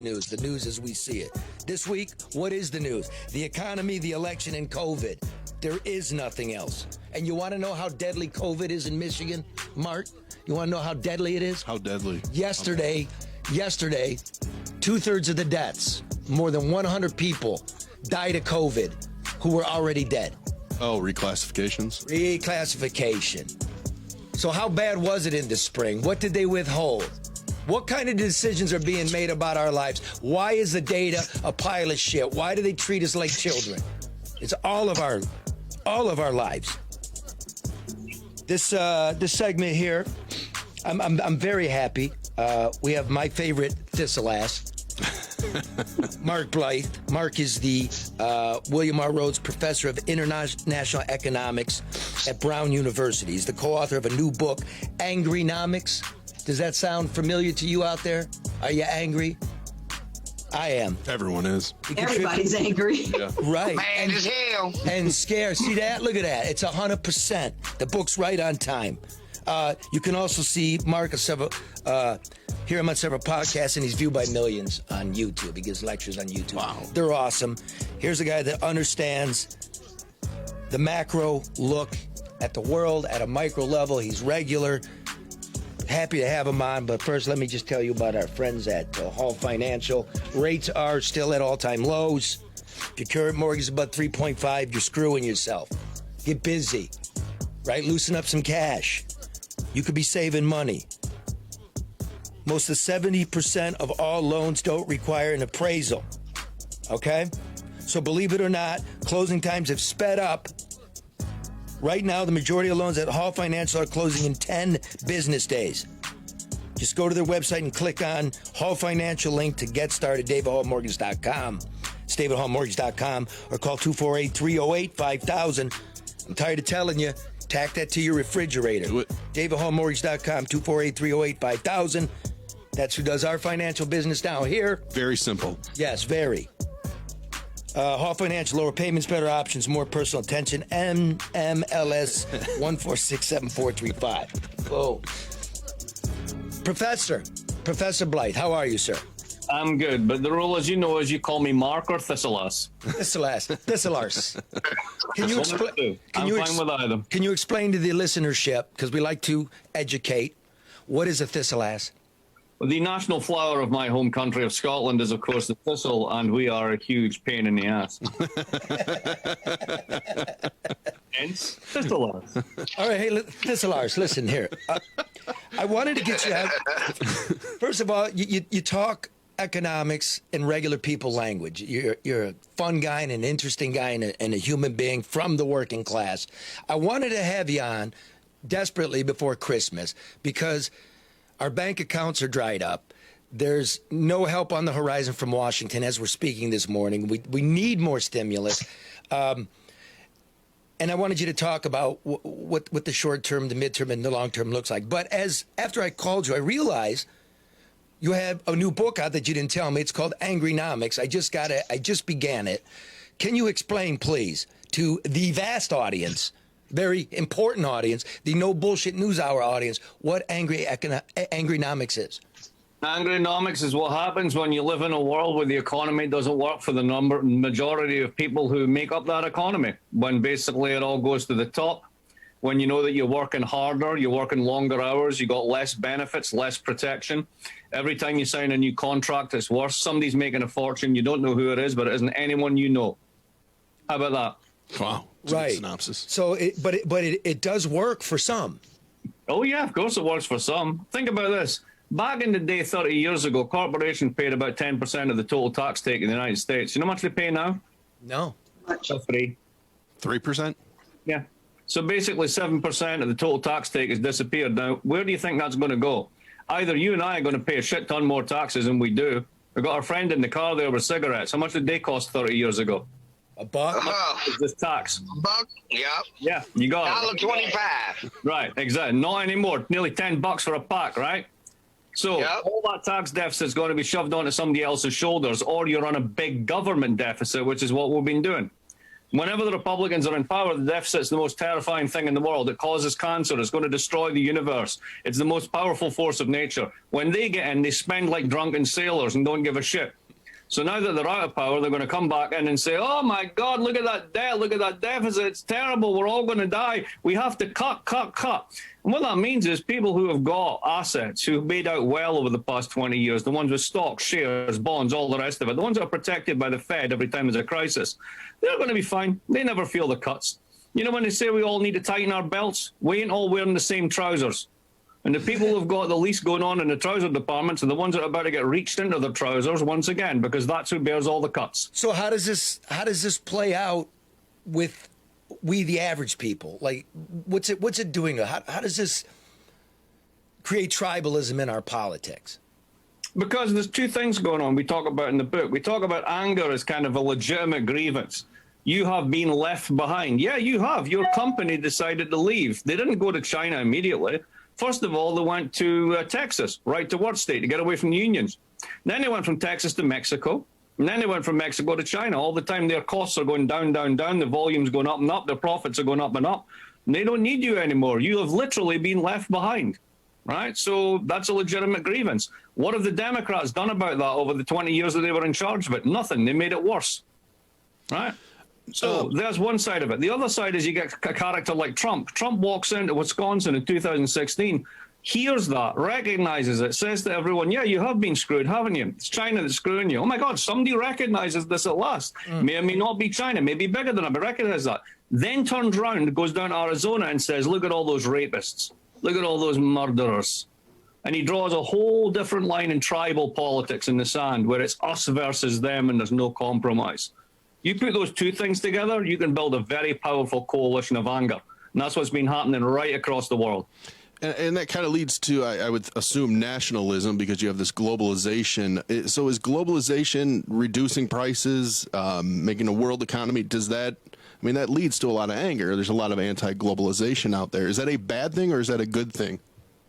News, the news as we see it. This week, what is the news? The economy, the election, and COVID. There is nothing else. And you want to know how deadly COVID is in Michigan, Mark? You want to know how deadly it is? How deadly? Yesterday, 2/3 of the deaths, more than 100 people died of COVID who were already dead. Oh, reclassifications? Reclassification. So how bad was it in the spring? What did they withhold? What kind of decisions are being made about our lives? Why is the data a pile of shit? Why do they treat us like children? It's all of our lives. This segment here, I'm very happy. We have my favorite thistle ass, Mark Blyth. Mark is the William R. Rhodes Professor of International Economics at Brown University. He's the co-author of a new book, Angrynomics. Does that sound familiar to you out there? Are you angry? I am. Everyone is. Everybody's angry. Yeah. Right. Mad as hell. And scared. See that? Look at that. It's 100%. The book's right on time. You can also see Mark hear him on several podcasts, and he's viewed by millions on YouTube. He gives lectures on YouTube. Wow. They're awesome. Here's a guy that understands the macro look at the world at a micro level. He's regular. Happy to have him on, but first let me just tell you about our friends at Hall Financial. Rates are still at all-time lows. If your current mortgage is about 3.5, you're screwing yourself. Get busy, right? Loosen up some cash. You could be saving money. Most of 70% of all loans don't require an appraisal, okay? So believe it or not, closing times have sped up. Right now, the majority of loans at Hall Financial are closing in 10 business days. Just go to their website and click on Hall Financial link to get started, davidhallmortgage.com. It's davidhallmortgage.com or call 248-308-5000. I'm tired of telling you, tack that to your refrigerator. Do it. davidhallmortgage.com, 248-308-5000. That's who does our financial business down here. Very simple. Yes, very. Hall Financial, lower payments, better options, more personal attention. NMLS 1467435. Whoa. Professor Blyth, how are you, sir? I'm good, but the rule, as you know, is you call me Mark or Thistleass. Thistlears. Can you explain? I'm fine with either. Can you explain to the listenership, because we like to educate, what is a thistleass? Well, the national flower of my home country of Scotland is, of course, the thistle, and we are a huge pain in the ass. Hence, Thistleass. All right, hey, Thistlears, listen here. I wanted to get you out. First of all, you talk economics in regular people language. You're a fun guy and an interesting guy and a human being from the working class. I wanted to have you on desperately before Christmas because our bank accounts are dried up. There's no help on the horizon from Washington as we're speaking this morning. We need more stimulus. And I wanted you to talk about what the short term, the midterm, and the long term looks like. But after I called you, I realized you have a new book out that you didn't tell me. It's called Angrynomics. I just began it. Can you explain, please, to the vast audience, very important audience, the No Bullshit News Hour audience, what Angrynomics is? Angrynomics is what happens when you live in a world where the economy doesn't work for the majority of people who make up that economy. When basically it all goes to the top, when you know that you're working harder, you're working longer hours, you got less benefits, less protection. Every time you sign a new contract, it's worse. Somebody's making a fortune. You don't know who it is, but it isn't anyone you know. How about that? Wow. That's right. A good synopsis. So, it does work for some. Oh, yeah, of course it works for some. Think about this. Back in the day, 30 years ago, corporations paid about 10% of the total tax take in the United States. You know how much they pay now? No. 3%? Yeah. So basically 7% of the total tax take has disappeared. Now, where do you think that's going to go? Either you and I are going to pay a shit ton more taxes than we do. We've got our friend in the car there with cigarettes. How much did they cost 30 years ago? A buck? Is this tax? Buck, yep. Yeah, you got it. $1.25. Right, exactly. Not anymore. Nearly $10 for a pack, right? So Yep. all that tax deficit is going to be shoved onto somebody else's shoulders, or you're on a big government deficit, which is what we've been doing. Whenever the Republicans are in power, the deficit's the most terrifying thing in the world. It causes cancer. It's going to destroy the universe. It's the most powerful force of nature. When they get in, they spend like drunken sailors and don't give a shit. So now that they're out of power, they're going to come back in and say, oh, my God, look at that debt. Look at that deficit. It's terrible. We're all going to die. We have to cut. And what that means is people who have got assets, who've made out well over the past 20 years, the ones with stocks, shares, bonds, all the rest of it, the ones that are protected by the Fed every time there's a crisis, they're going to be fine. They never feel the cuts. You know, when they say we all need to tighten our belts, we ain't all wearing the same trousers. And the people who've got the least going on in the trouser departments are the ones that are about to get reached into their trousers once again, because that's who bears all the cuts. So how does this play out with we the average people? Like, what's it doing? How does this create tribalism in our politics? Because there's two things going on we talk about in the book. We talk about anger as kind of a legitimate grievance. You have been left behind. Yeah, you have. Your company decided to leave. They didn't go to China immediately. First of all, they went to Texas, right to work state, to get away from the unions. Then they went from Texas to Mexico. And then they went from Mexico to China. All the time their costs are going down, down, down. The volume's going up and up. Their profits are going up and up. And they don't need you anymore. You have literally been left behind, right? So that's a legitimate grievance. What have the Democrats done about that over the 20 years that they were in charge of it? Nothing. They made it worse, right? So there's one side of it. The other side is you get a character like Trump. Trump walks into Wisconsin in 2016, hears that, recognizes it, says to everyone, yeah, you have been screwed, haven't you? It's China that's screwing you. Oh, my God, somebody recognizes this at last. May or may not be China, may be bigger than it, but recognize that. Then turns around, goes down to Arizona and says, look at all those rapists. Look at all those murderers. And he draws a whole different line in tribal politics in the sand, where it's us versus them and there's no compromise. You put those two things together, you can build a very powerful coalition of anger. And that's what's been happening right across the world. And that kind of leads to, I would assume, nationalism, because you have this globalization. So is globalization reducing prices, making a world economy? That leads to a lot of anger. There's a lot of anti-globalization out there. Is that a bad thing or is that a good thing?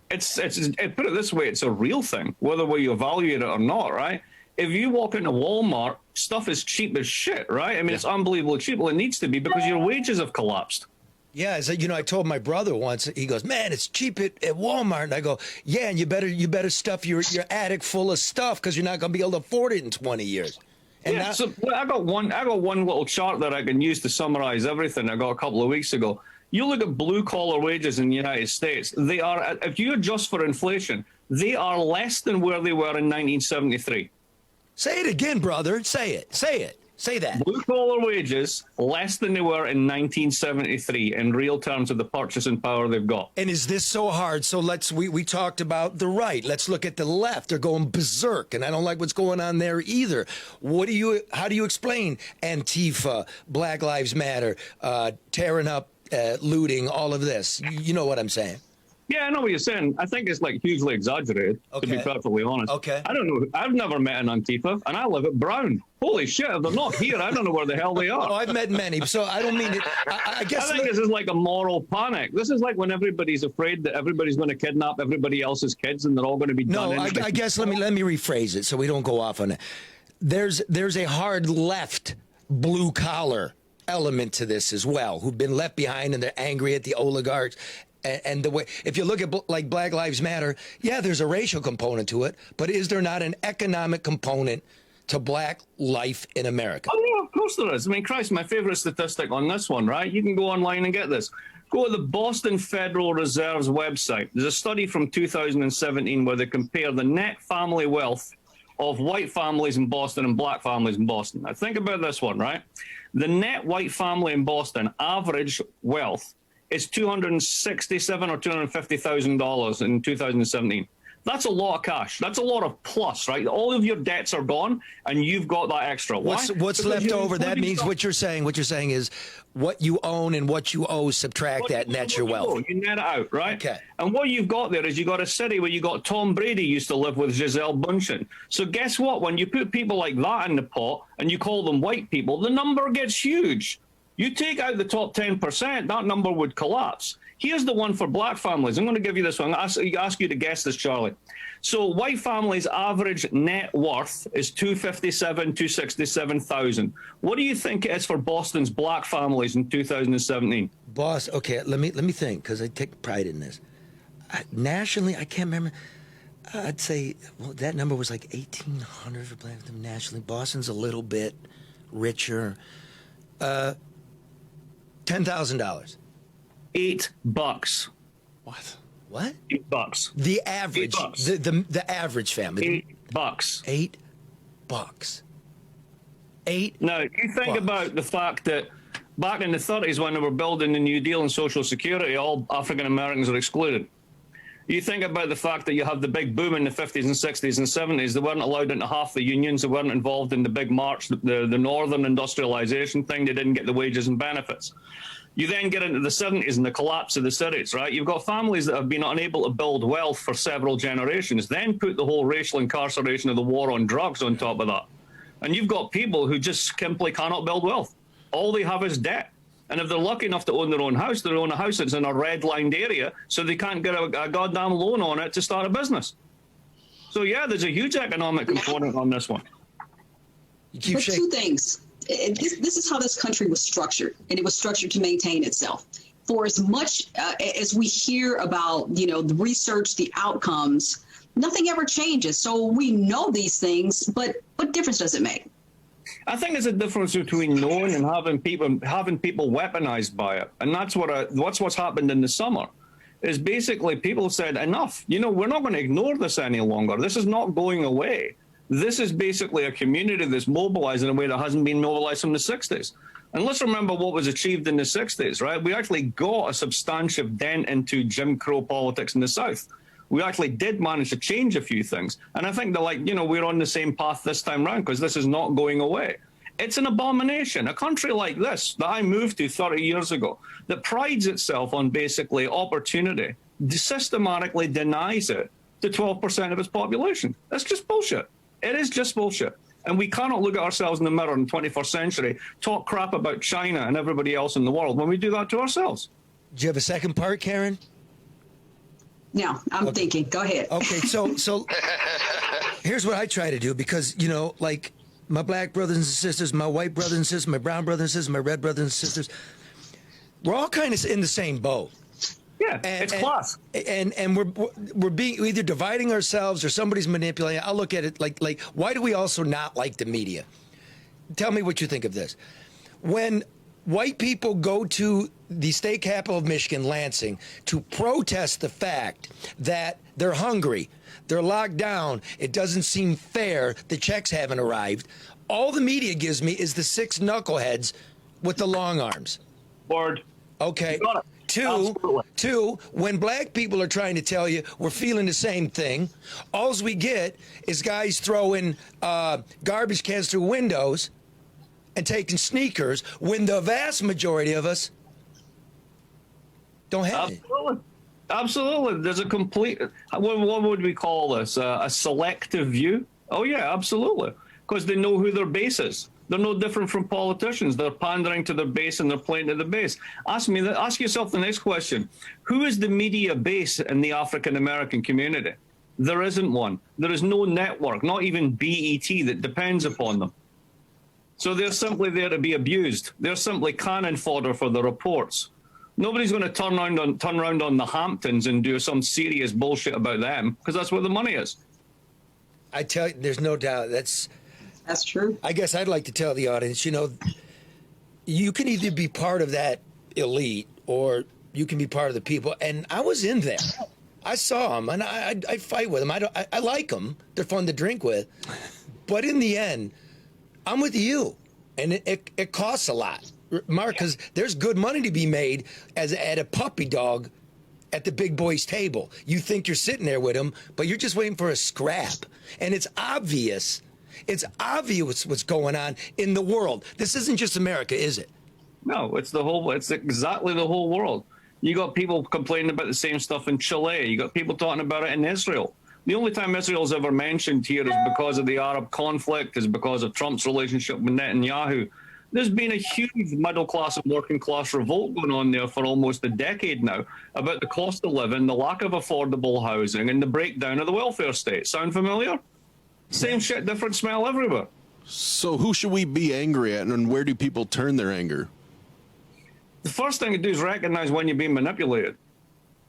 Put it this way, it's a real thing, whether you evaluate it or not, right? If you walk into Walmart, stuff is cheap as shit, right? I mean, It's unbelievably cheap. Well, it needs to be because your wages have collapsed. Yeah, I told my brother once, he goes, man, it's cheap at Walmart. And I go, yeah, and you better stuff your attic full of stuff because you're not going to be able to afford it in 20 years. And so I got one little chart that I can use to summarize everything I got a couple of weeks ago. You look at blue-collar wages in the United States. They are, if you adjust for inflation, they are less than where they were in 1973. Say it again, brother. Say it. Say that. Blue-collar wages less than they were in 1973 in real terms of the purchasing power they've got. And is this so hard? So we talked about the right. Let's look at the left. They're going berserk, and I don't like what's going on there either. How do you explain Antifa, Black Lives Matter, tearing up, looting, all of this? You know what I'm saying? Yeah, I know what you're saying. I think it's like hugely exaggerated, to be perfectly honest. Okay. I don't know. I've never met an Antifa, and I live at Brown. Holy shit, if they're not here, I don't know where the hell they are. Oh, I've met many, so I don't mean it. I guess I think this is like a moral panic. This is like when everybody's afraid that everybody's going to kidnap everybody else's kids and they're all going to be done. No, I guess let me rephrase it so we don't go off on it. There's a hard left blue collar element to this as well, who've been left behind and they're angry at the oligarchs. And the way, if you look at like Black Lives Matter, yeah, there's a racial component to it, but is there not an economic component to black life in America? Oh, yeah, of course there is. I mean, Christ, my favorite statistic on this one, right? You can go online and get this. Go to the Boston Federal Reserve's website. There's a study from 2017 where they compare the net family wealth of white families in Boston and black families in Boston. Now, think about this one, right? The net white family in Boston average wealth is $267,000 or $250,000 in 2017. That's a lot of cash. That's a lot of plus, right? All of your debts are gone, and you've got that extra. Why? What's left over? That means what you're saying. What you're saying is what you own and what you owe. Subtract that, and that's your wealth. You net it out, right? Okay. And what you've got there is you got a city where you got Tom Brady used to live with Gisele Bündchen. So guess what? When you put people like that in the pot and you call them white people, the number gets huge. You take out the top 10%, that number would collapse. Here's the one for black families. I'm going to give you this one. I'll ask you to guess this, Charlie. So white families' average net worth is 257, 267,000. What do you think it is for Boston's black families in 2017? Boss, okay, let me think, because I take pride in this. Nationally, I can't remember. I'd say, well, that number was like 1,800 for black them nationally. Boston's a little bit richer. $10,000. $8. What? What? $8. The average, the average family. $8. $8. $8. Now, you think about the fact that back in the 30s when they were building the New Deal and Social Security, all African Americans are excluded. You think about the fact that you have the big boom in the 50s and 60s and 70s. They weren't allowed into half the unions. They weren't involved in the big march, the northern industrialization thing. They didn't get the wages and benefits. You then get into the 70s and the collapse of the cities, right? You've got families that have been unable to build wealth for several generations, then put the whole racial incarceration of the war on drugs on top of that. And you've got people who just simply cannot build wealth. All they have is debt. And if they're lucky enough to own their own house, they own a house that's in a red-lined area, so they can't get a goddamn loan on it to start a business. So, yeah, there's a huge economic component on this one. But two things. This is how this country was structured, and it was structured to maintain itself. For as much as we hear about, the research, the outcomes, nothing ever changes. So we know these things, but what difference does it make? I think there's a difference between knowing and having people weaponized by it, and that's what's happened in the summer. Is basically people said enough. We're not going to ignore this any longer. This is not going away. This is basically a community that's mobilized in a way that hasn't been mobilized from the 60s. And let's remember what was achieved in the 60s, right? We actually got a substantive dent into Jim Crow politics in the South. We actually did manage to change a few things. And I think that, we're on the same path this time round because this is not going away. It's an abomination. A country like this that I moved to 30 years ago that prides itself on basically opportunity, systematically denies it to 12% of its population. That's just bullshit. It is just bullshit. And we cannot look at ourselves in the mirror in the 21st century, talk crap about China and everybody else in the world when we do that to ourselves. Do you have a second part, Karen? No, I'm thinking. Go ahead. Okay, so here's what I try to do because, like my black brothers and sisters, my white brothers and sisters, my brown brothers and sisters, my red brothers and sisters, we're all kind of in the same boat. Yeah, it's class. And we're being either dividing ourselves or somebody's manipulating. I'll look at it like why do we also not like the media? Tell me what you think of this. When white people go to the state capital of Michigan, Lansing, to protest the fact that they're hungry, they're locked down, it doesn't seem fair, the checks haven't arrived, all the media gives me is the 6 knuckleheads with the long arms. Word. Okay. You got it. Two, when black people are trying to tell you we're feeling the same thing, all we get is guys throwing garbage cans through windows and taking sneakers when the vast majority of us don't have it. Absolutely. There's a complete, what would we call this? A selective view? Oh, yeah, absolutely. Because they know who their base is. They're no different from politicians. They're pandering to their base and they're playing to the base. Ask yourself the next question. Who is the media base in the African-American community? There isn't one. There is no network, not even BET, that depends upon them. So they're simply there to be abused. They're simply cannon fodder for the reports. Nobody's going to turn around on the Hamptons and do some serious bullshit about them because that's where the money is. I tell you, there's no doubt. That's true. I guess I'd like to tell the audience, you can either be part of that elite or you can be part of the people. And I was in there. I saw them, and I fight with them. I like them. They're fun to drink with. But in the end, I'm with you. And it costs a lot, Mark, because there's good money to be made at a puppy dog at the big boy's table. You think you're sitting there with him, but you're just waiting for a scrap. And it's obvious. It's obvious what's going on in the world. This isn't just America, is it? No, it's exactly the whole world. You got people complaining about the same stuff in Chile. You got people talking about it in Israel. The only time Israel's ever mentioned here is because of the Arab conflict, is because of Trump's relationship with Netanyahu. There's been a huge middle class and working class revolt going on there for almost a decade now about the cost of living, the lack of affordable housing, and the breakdown of the welfare state. Sound familiar? Same shit, different smell everywhere. So who should we be angry at, and where do people turn their anger? The first thing to do is recognize when you're being manipulated.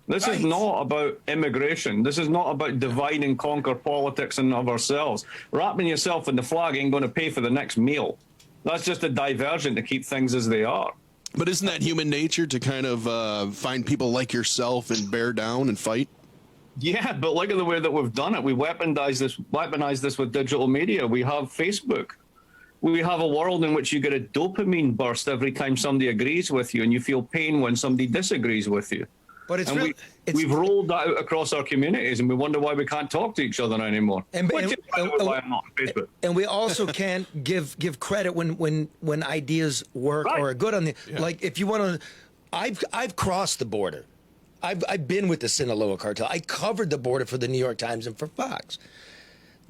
This is not about immigration. This is not about divide and conquer politics and of ourselves. Wrapping yourself in the flag ain't going to pay for the next meal. That's just a diversion to keep things as they are. But isn't that human nature to kind of find people like yourself and bear down and fight? Yeah, but look at the way that we've done it. We weaponized this with digital media. We have Facebook. We have a world in which you get a dopamine burst every time somebody agrees with you, and you feel pain when somebody disagrees with you. But we've rolled that out across our communities, and we wonder why we can't talk to each other anymore. And we also can't give credit when ideas work or are good on the like. If you want to, I've crossed the border. I've been with the Sinaloa cartel. I covered the border for the New York Times and for Fox.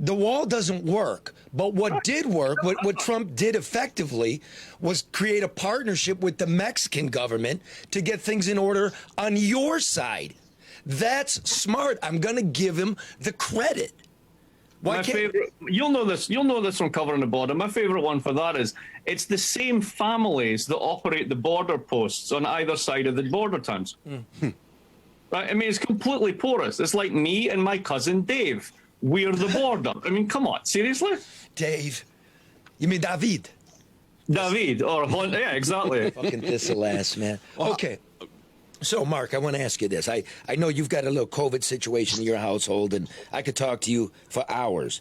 The wall doesn't work, but what did work, what Trump did effectively, was create a partnership with the Mexican government to get things in order on your side. That's smart. I'm going to give him the credit. You'll know this from covering the border. My favorite one for that is it's the same families that operate the border posts on either side of the border towns. Right? I mean, it's completely porous. It's like me and my cousin Dave. We're the border. I mean, come on, seriously? Dave. You mean David? David, or yeah, exactly. Fucking thistle ass, man. Okay. So, Mark, I want to ask you this. I know you've got a little COVID situation in your household, and I could talk to you for hours.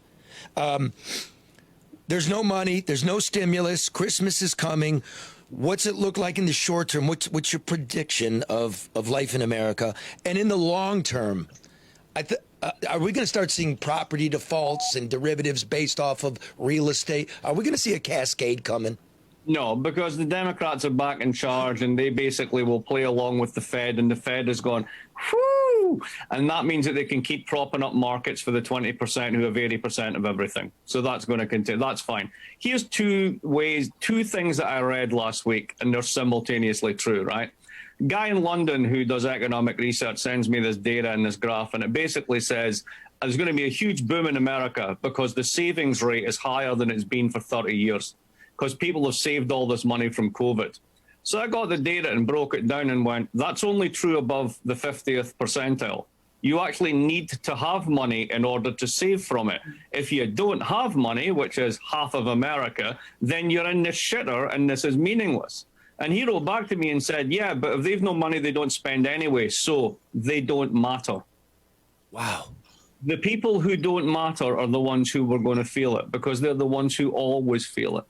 There's no money. There's no stimulus. Christmas is coming. What's it look like in the short term? What's your prediction of life in America? And in the long term, are we going to start seeing property defaults and derivatives based off of real estate? Are we going to see a cascade coming? No, because the Democrats are back in charge, and they basically will play along with the Fed, and the Fed is going, whoo! And that means that they can keep propping up markets for the 20% who have 80% of everything. So that's going to continue. That's fine. Here's two things that I read last week, and they're simultaneously true, right? Guy in London who does economic research sends me this data and this graph, and it basically says there's going to be a huge boom in America because the savings rate is higher than it's been for 30 years because people have saved all this money from COVID. So I got the data and broke it down and went, that's only true above the 50th percentile. You actually need to have money in order to save from it. If you don't have money, which is half of America, then you're in the shitter and this is meaningless. And he wrote back to me and said, yeah, but if they've no money, they don't spend anyway, so they don't matter. Wow. The people who don't matter are the ones who were going to feel it because they're the ones who always feel it.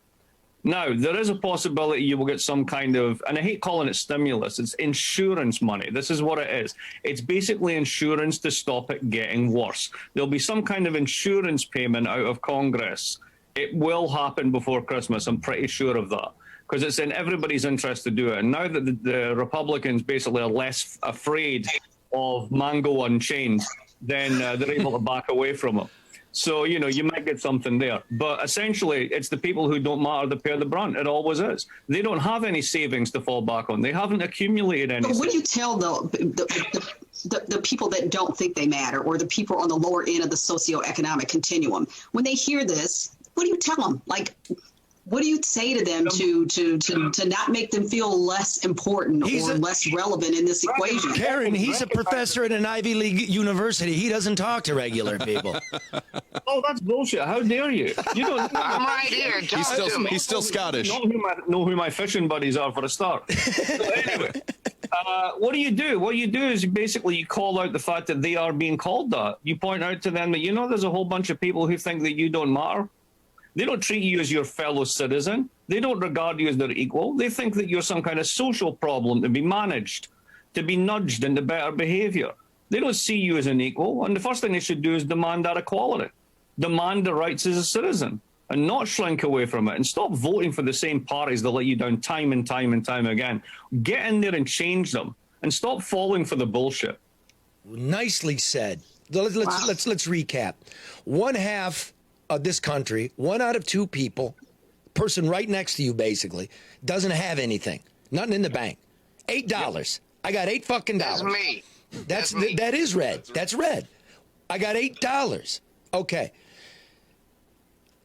Now, there is a possibility you will get some kind of, and I hate calling it stimulus, it's insurance money. This is what it is. It's basically insurance to stop it getting worse. There'll be some kind of insurance payment out of Congress. It will happen before Christmas. I'm pretty sure of that. Because it's in everybody's interest to do it. And now that the Republicans basically are less afraid of Mango Unchained, then they're able to back away from it. So, you know, you might get something there. But essentially, it's the people who don't matter that bear the brunt. It always is. They don't have any savings to fall back on. They haven't accumulated any. But what do you tell the people that don't think they matter, or the people on the lower end of the socioeconomic continuum? When they hear this, what do you tell them? Like, what do you say to them to not make them feel less important or less relevant in this equation? Karen, he's a professor at an Ivy League university. He doesn't talk to regular people. Oh, that's bullshit. How dare you? You don't. I'm right here. He's still Scottish. Know who my fishing buddies are for a start. So anyway, what do? What you do is basically you call out the fact that they are being called that. You point out to them that, you know, there's a whole bunch of people who think that you don't matter. They don't treat you as your fellow citizen. They don't regard you as their equal. They think that you're some kind of social problem to be managed, to be nudged into better behavior. They don't see you as an equal. And the first thing they should do is demand that equality, demand the rights as a citizen, and not shrink away from it, and stop voting for the same parties that let you down time and time and time again. Get in there and change them, and stop falling for the bullshit. Nicely said. Let's recap. One half of this country, 1 out of 2 people, person right next to you basically doesn't have anything, nothing in the bank. $8. I got $8 fucking dollars. That's me. That's me. that is red. That's red. I got $8. Okay.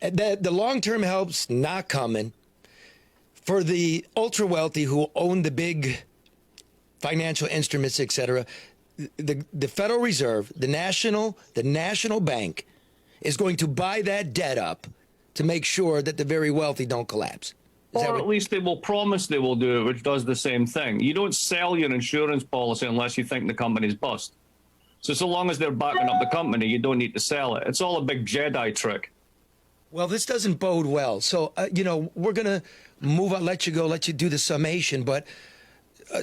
The long-term help's not coming. For the ultra-wealthy who own the big financial instruments, etc., the Federal Reserve, the national bank, is going to buy that debt up to make sure that the very wealthy don't collapse. Or at least they will promise they will do it, which does the same thing. You don't sell your insurance policy unless you think the company's bust. So long as they're backing up the company, you don't need to sell it. It's all a big Jedi trick. Well, this doesn't bode well. So, we're going to move on, let you go, let you do the summation. But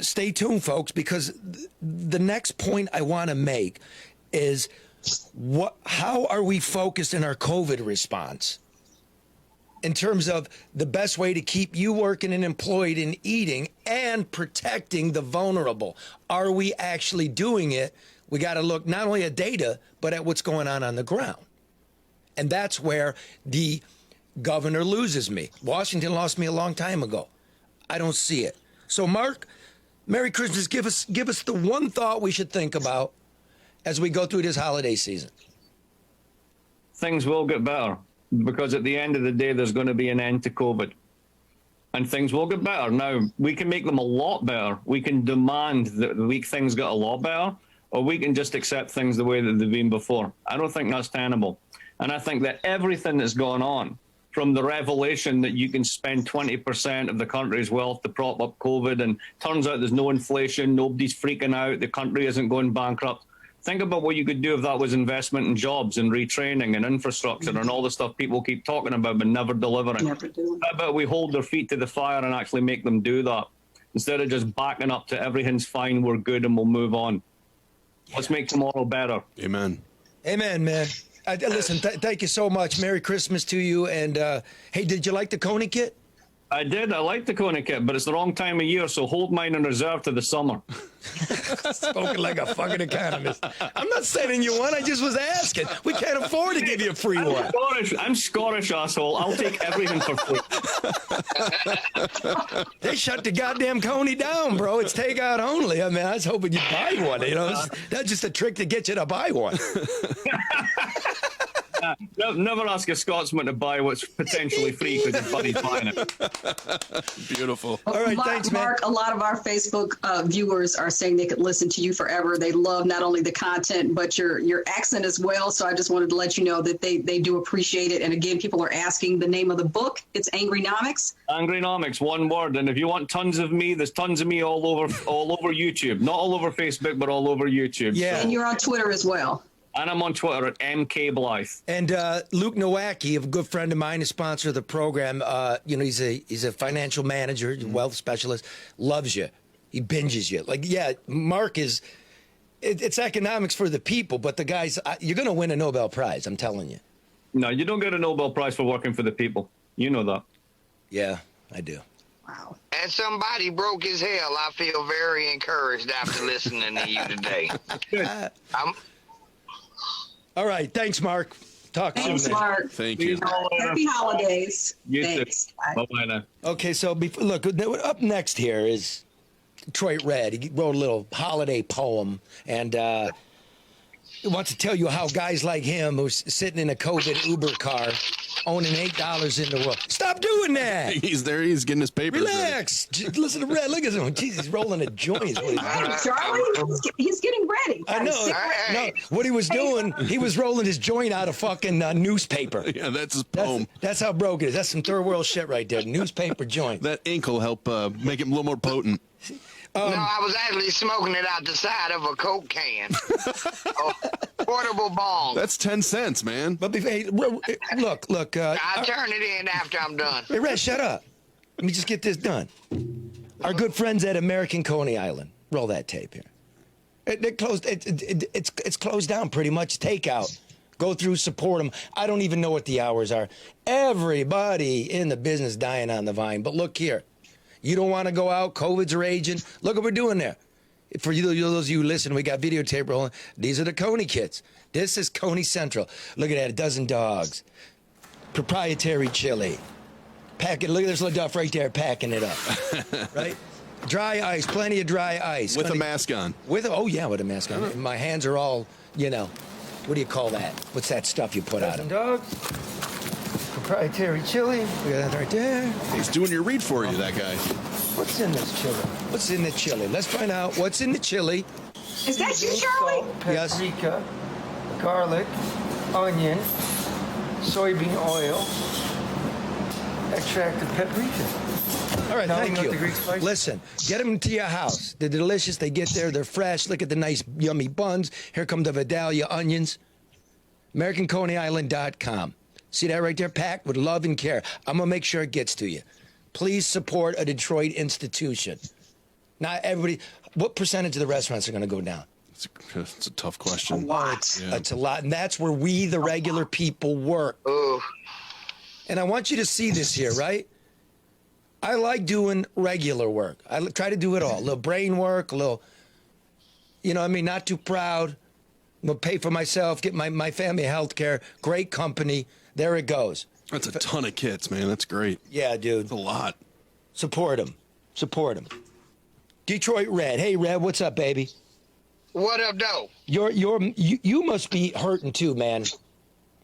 stay tuned, folks, because the next point I want to make is how are we focused in our COVID response in terms of the best way to keep you working and employed and eating and protecting the vulnerable? Are we actually doing it? We got to look not only at data, but at what's going on the ground. And that's where the governor loses me. Washington lost me a long time ago. I don't see it. So, Mark, Merry Christmas. Give us the one thought we should think about as we go through this holiday season. Things will get better because at the end of the day, there's going to be an end to COVID. And things will get better. Now, we can make them a lot better. We can demand that things get a lot better, or we can just accept things the way that they've been before. I don't think that's tenable. And I think that everything that's gone on, from the revelation that you can spend 20% of the country's wealth to prop up COVID, and turns out there's no inflation, nobody's freaking out, the country isn't going bankrupt. Think about what you could do if that was investment in jobs and retraining and infrastructure and all the stuff people keep talking about but never delivering. How about we hold their feet to the fire and actually make them do that instead of just backing up to everything's fine, we're good, and we'll move on. Let's make tomorrow better. Amen. Amen, man. Listen, thank you so much. Merry Christmas to you. And, hey, did you like the Coney kit? I did. I like the Coney kit, but it's the wrong time of year, so hold mine in reserve to the summer. Spoken like a fucking economist. I'm not sending you one. I just was asking. We can't afford to give you a free one. I'm Scottish, asshole. I'll take everything for free. They shut the goddamn Coney down, bro. It's takeout only. I mean, I was hoping you'd buy one. That's just a trick to get you to buy one. Never ask a Scotsman to buy what's potentially free because his buddy's buying it. Beautiful. All right, thanks, man. Mark, a lot of our Facebook viewers are saying they could listen to you forever. They love not only the content, but your accent as well. So I just wanted to let you know that they do appreciate it. And again, people are asking the name of the book. It's Angrynomics. Angrynomics, one word. And if you want tons of me, there's tons of me all over YouTube. Not all over Facebook, but all over YouTube. Yeah. And you're on Twitter as well. And I'm on Twitter at MK Blyth. And Luke Nowacki, a good friend of mine, a sponsor of the program. He's a financial manager, wealth specialist. Loves you. He binges you. Mark is. It's economics for the people, but the guys, you're going to win a Nobel Prize. I'm telling you. No, you don't get a Nobel Prize for working for the people. You know that. Yeah, I do. Wow. As somebody broke his hell, I feel very encouraged after listening to you today. All right. Thanks, Mark. Talk soon. Thanks, Mark. Thank you. Happy holidays. You Thanks. too. Bye-bye now. Okay, so look, up next here is Detroit Red. He wrote a little holiday poem, and he wants to tell you how guys like him who's sitting in a COVID Uber car owning $8 in the world. Stop doing that. He's there. He's getting his papers. Relax. Listen to Red. Look at him. Jeez, he's rolling a joint. Is what he's doing. Charlie, he's getting ready. I know. No, what he was doing, he was rolling his joint out of fucking newspaper. Yeah, that's his poem. That's how broke it is. That's some third world shit right there. Newspaper joint. That ink will help make him a little more potent. No, I was actually smoking it out the side of a Coke can. A portable bong. That's 10 cents, man. But hey, look. I'll turn it in after I'm done. Hey, Red, shut up. Let me just get this done. Our good friends at American Coney Island. Roll that tape here. They're closed. It's closed down pretty much. Takeout. Go through, support them. I don't even know what the hours are. Everybody in the business dying on the vine. But look here. You don't want to go out. COVID's raging. Look what we're doing there. For you, those of you who listen, we got videotape rolling. These are the Coney kits. This is Coney Central. Look at that. A dozen dogs. Proprietary chili. Pack it. Look at this LeDuff right there, packing it up. Right? Dry ice, plenty of dry ice. With a mask on. With a mask on. My hands are all, what do you call that? What's that stuff you put on them? Dogs. Proprietary chili. We got that right there. He's doing your read for you, that guy. What's in this chili? What's in the chili? Let's find out what's in the chili. Is that you, Charlie? Yes. Paprika, garlic, onion, soybean oil, extract of paprika. All right, thank you. The Greek spices? Listen, get them to your house. They're delicious. They get there. They're fresh. Look at the nice, yummy buns. Here come the Vidalia onions. AmericanConeyIsland.com. See that right there? Packed with love and care. I'm going to make sure it gets to you. Please support a Detroit institution. Not everybody. What percentage of the restaurants are going to go down? It's a tough question. A lot. Yeah. That's a lot. And that's where we, the regular people, work. Ooh. And I want you to see this here, right? I like doing regular work. I try to do it all. A little brain work, a little, not too proud. I'm going to pay for myself, get my family health care. Great company. There it goes. That's a ton of kits, man. That's great. Yeah, dude. That's a lot. Support them. Support them. Detroit Red. Hey, Red, what's up, baby? What up, though? You must be hurting too, man,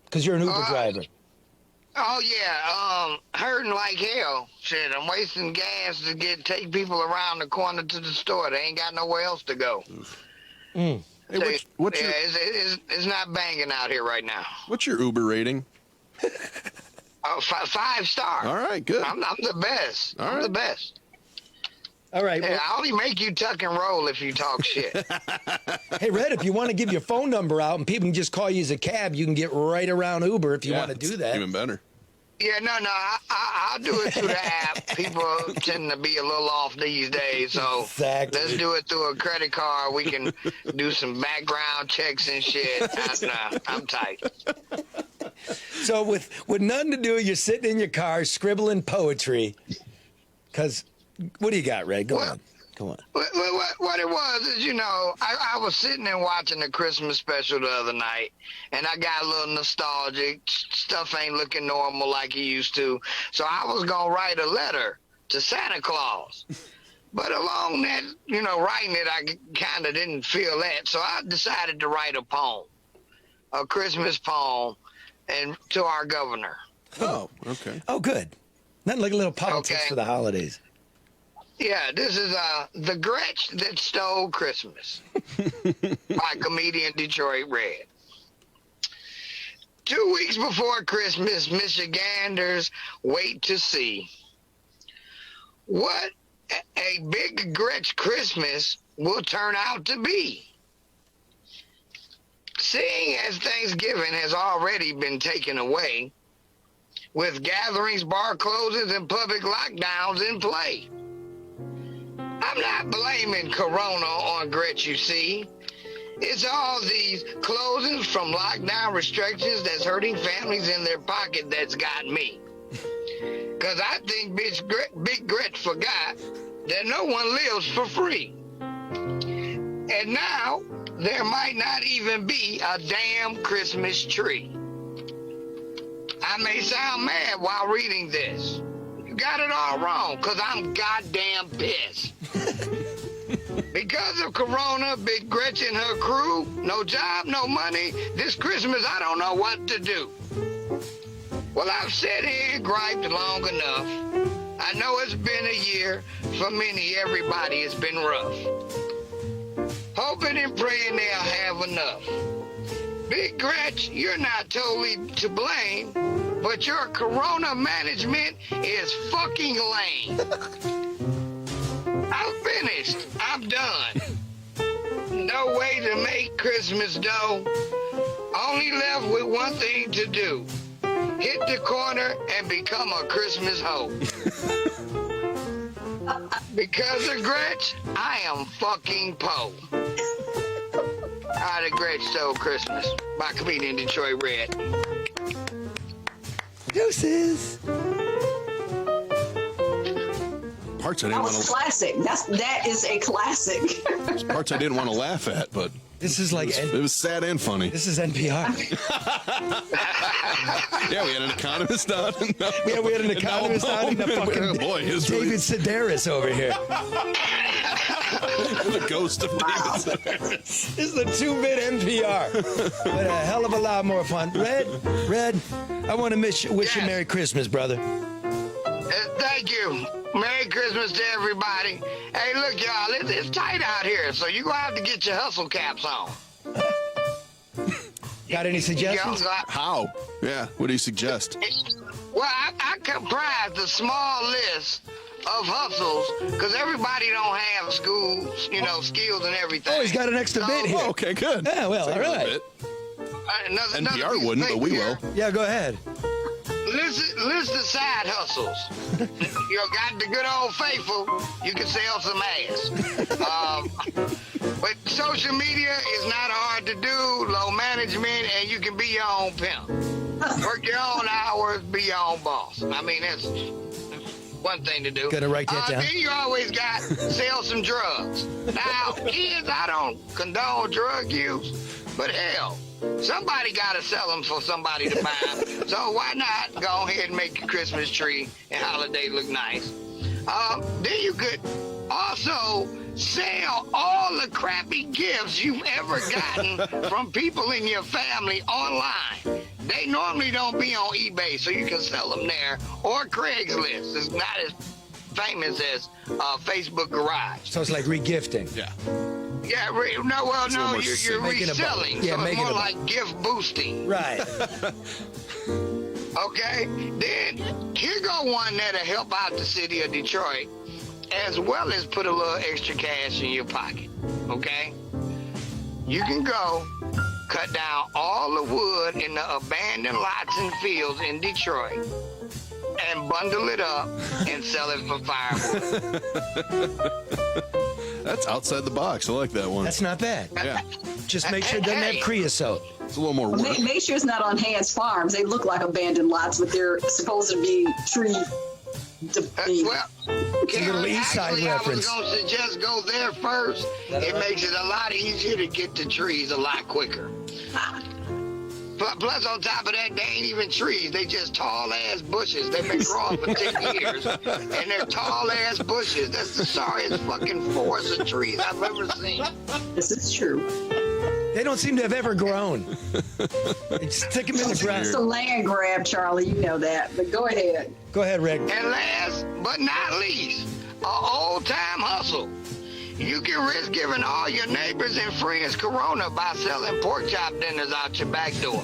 because you're an Uber driver. Oh yeah, hurting like hell. Shit, I'm wasting gas to take people around the corner to the store. They ain't got nowhere else to go. Hey, it's not banging out here right now. What's your Uber rating? 5 star. All right, good. I'm the best. I'm the best. All right. Yeah, I only make you tuck and roll if you talk shit. Hey, Red, if you want to give your phone number out and people can just call you as a cab, you can get right around Uber if you want to do that. Even better. Yeah, no, I'll do it through the app. People tend to be a little off these days, so Exactly. Let's do it through a credit card. We can do some background checks and shit. I'm tight. So with nothing to do, you're sitting in your car scribbling poetry. Because, what do you got, Red? Go on. Come on. What it was is, I was sitting and watching the Christmas special the other night, and I got a little nostalgic. Stuff ain't looking normal like it used to. So I was going to write a letter to Santa Claus. But along that, writing it, I kind of didn't feel that. So I decided to write a poem, a Christmas poem, and to our governor. Oh, okay. Oh, good. Nothing like a little politics for the holidays. Yeah, this is The Gretch That Stole Christmas by comedian Detroit Red. 2 weeks before Christmas, Michiganders wait to see what a big Gretch Christmas will turn out to be. Seeing as Thanksgiving has already been taken away, with gatherings, bar closings, and public lockdowns in play. I'm not blaming Corona on Gretch, you see. It's all these closings from lockdown restrictions that's hurting families in their pocket that's got me. Because I think Big Gretch forgot that no one lives for free. And now, there might not even be a damn Christmas tree. I may sound mad while reading this. You got it all wrong, because I'm goddamn pissed. Because of Corona, Big Gretch and her crew, no job, no money. This Christmas, I don't know what to do. Well, I've sat here and griped long enough. I know it's been a year. For many, everybody, it's been rough. Hoping and praying they'll have enough. Big Gretch, you're not totally to blame, but your Corona management is fucking lame. I'm finished. I'm done. No way to make Christmas dough. Only left with one thing to do. Hit the corner and become a Christmas hoe. Because of Gretch, I am fucking po. How the Gretch Stole Christmas by comedian Detroit Red. Deuces. Parts I That didn't was want to. classic. That is a classic. Parts I didn't want to laugh at, but This is like It was sad and funny. this is NPR. Yeah, we had an economist on. Yeah, we had an economist on and a fucking boy, it was David really Sedaris over here. the ghost of David. This is the 2-bit NPR. But a hell of a lot more fun. Red, I want to wish you Yes. Merry Christmas, brother. Thank you. Merry Christmas to everybody. Hey, look, y'all, it's tight out here, so you're going to have to get your hustle caps on. Got any suggestions? How? Yeah. What do you suggest? Well, I comprised a small list of hustles because everybody don't have schools, skills and everything. Oh, he's got an extra bit here. Oh, okay, good. Yeah, well, all right. Another NPR wouldn't, but we will. Yeah, go ahead. List the side hustles. Got the good old faithful. You can sell some ass. But social media is not hard to do. Low management, and you can be your own pimp. Work your own hours. Be your own boss. I mean, that's one thing to do. Gotta write that down. Then you always got sell some drugs. Now, kids, I don't condone drug use, but hell. Somebody got to sell them for somebody to buy them. So why not go ahead and make your Christmas tree and holiday look nice? Then you could also sell all the crappy gifts you've ever gotten from people in your family online. They normally don't be on eBay, so you can sell them there. Or Craigslist. It's not as famous as Facebook Garage. So it's like regifting. Yeah. Yeah, you're Making a buck. reselling. Yeah, so it's making more a buck. like gift boosting. Right. Okay? Then here go one that'll help out the city of Detroit, as well as put a little extra cash in your pocket. Okay? You can go cut down all the wood in the abandoned lots and fields in Detroit and bundle it up and sell it for firewood. That's outside the box. I like that one. That's not bad. Yeah. Just make sure it doesn't have creosote. It's a little more work. Make sure it's not on Hans Farms. They look like abandoned lots, but they're supposed to be tree. It's a little East Side reference. I was going to suggest go there first. It makes it a lot easier to get to trees a lot quicker. Plus, on top of that, they ain't even trees. They just tall-ass bushes. They've been growing for 10 years, and they're tall-ass bushes. That's the sorriest fucking forest of trees I've ever seen. This is true. They don't seem to have ever grown. They stick them in the ground. It's a land grab, Charlie. You know that. But go ahead. Go ahead, Rick. And last but not least, an old-time hustle. You can risk giving all your neighbors and friends corona by selling pork chop dinners out your back door.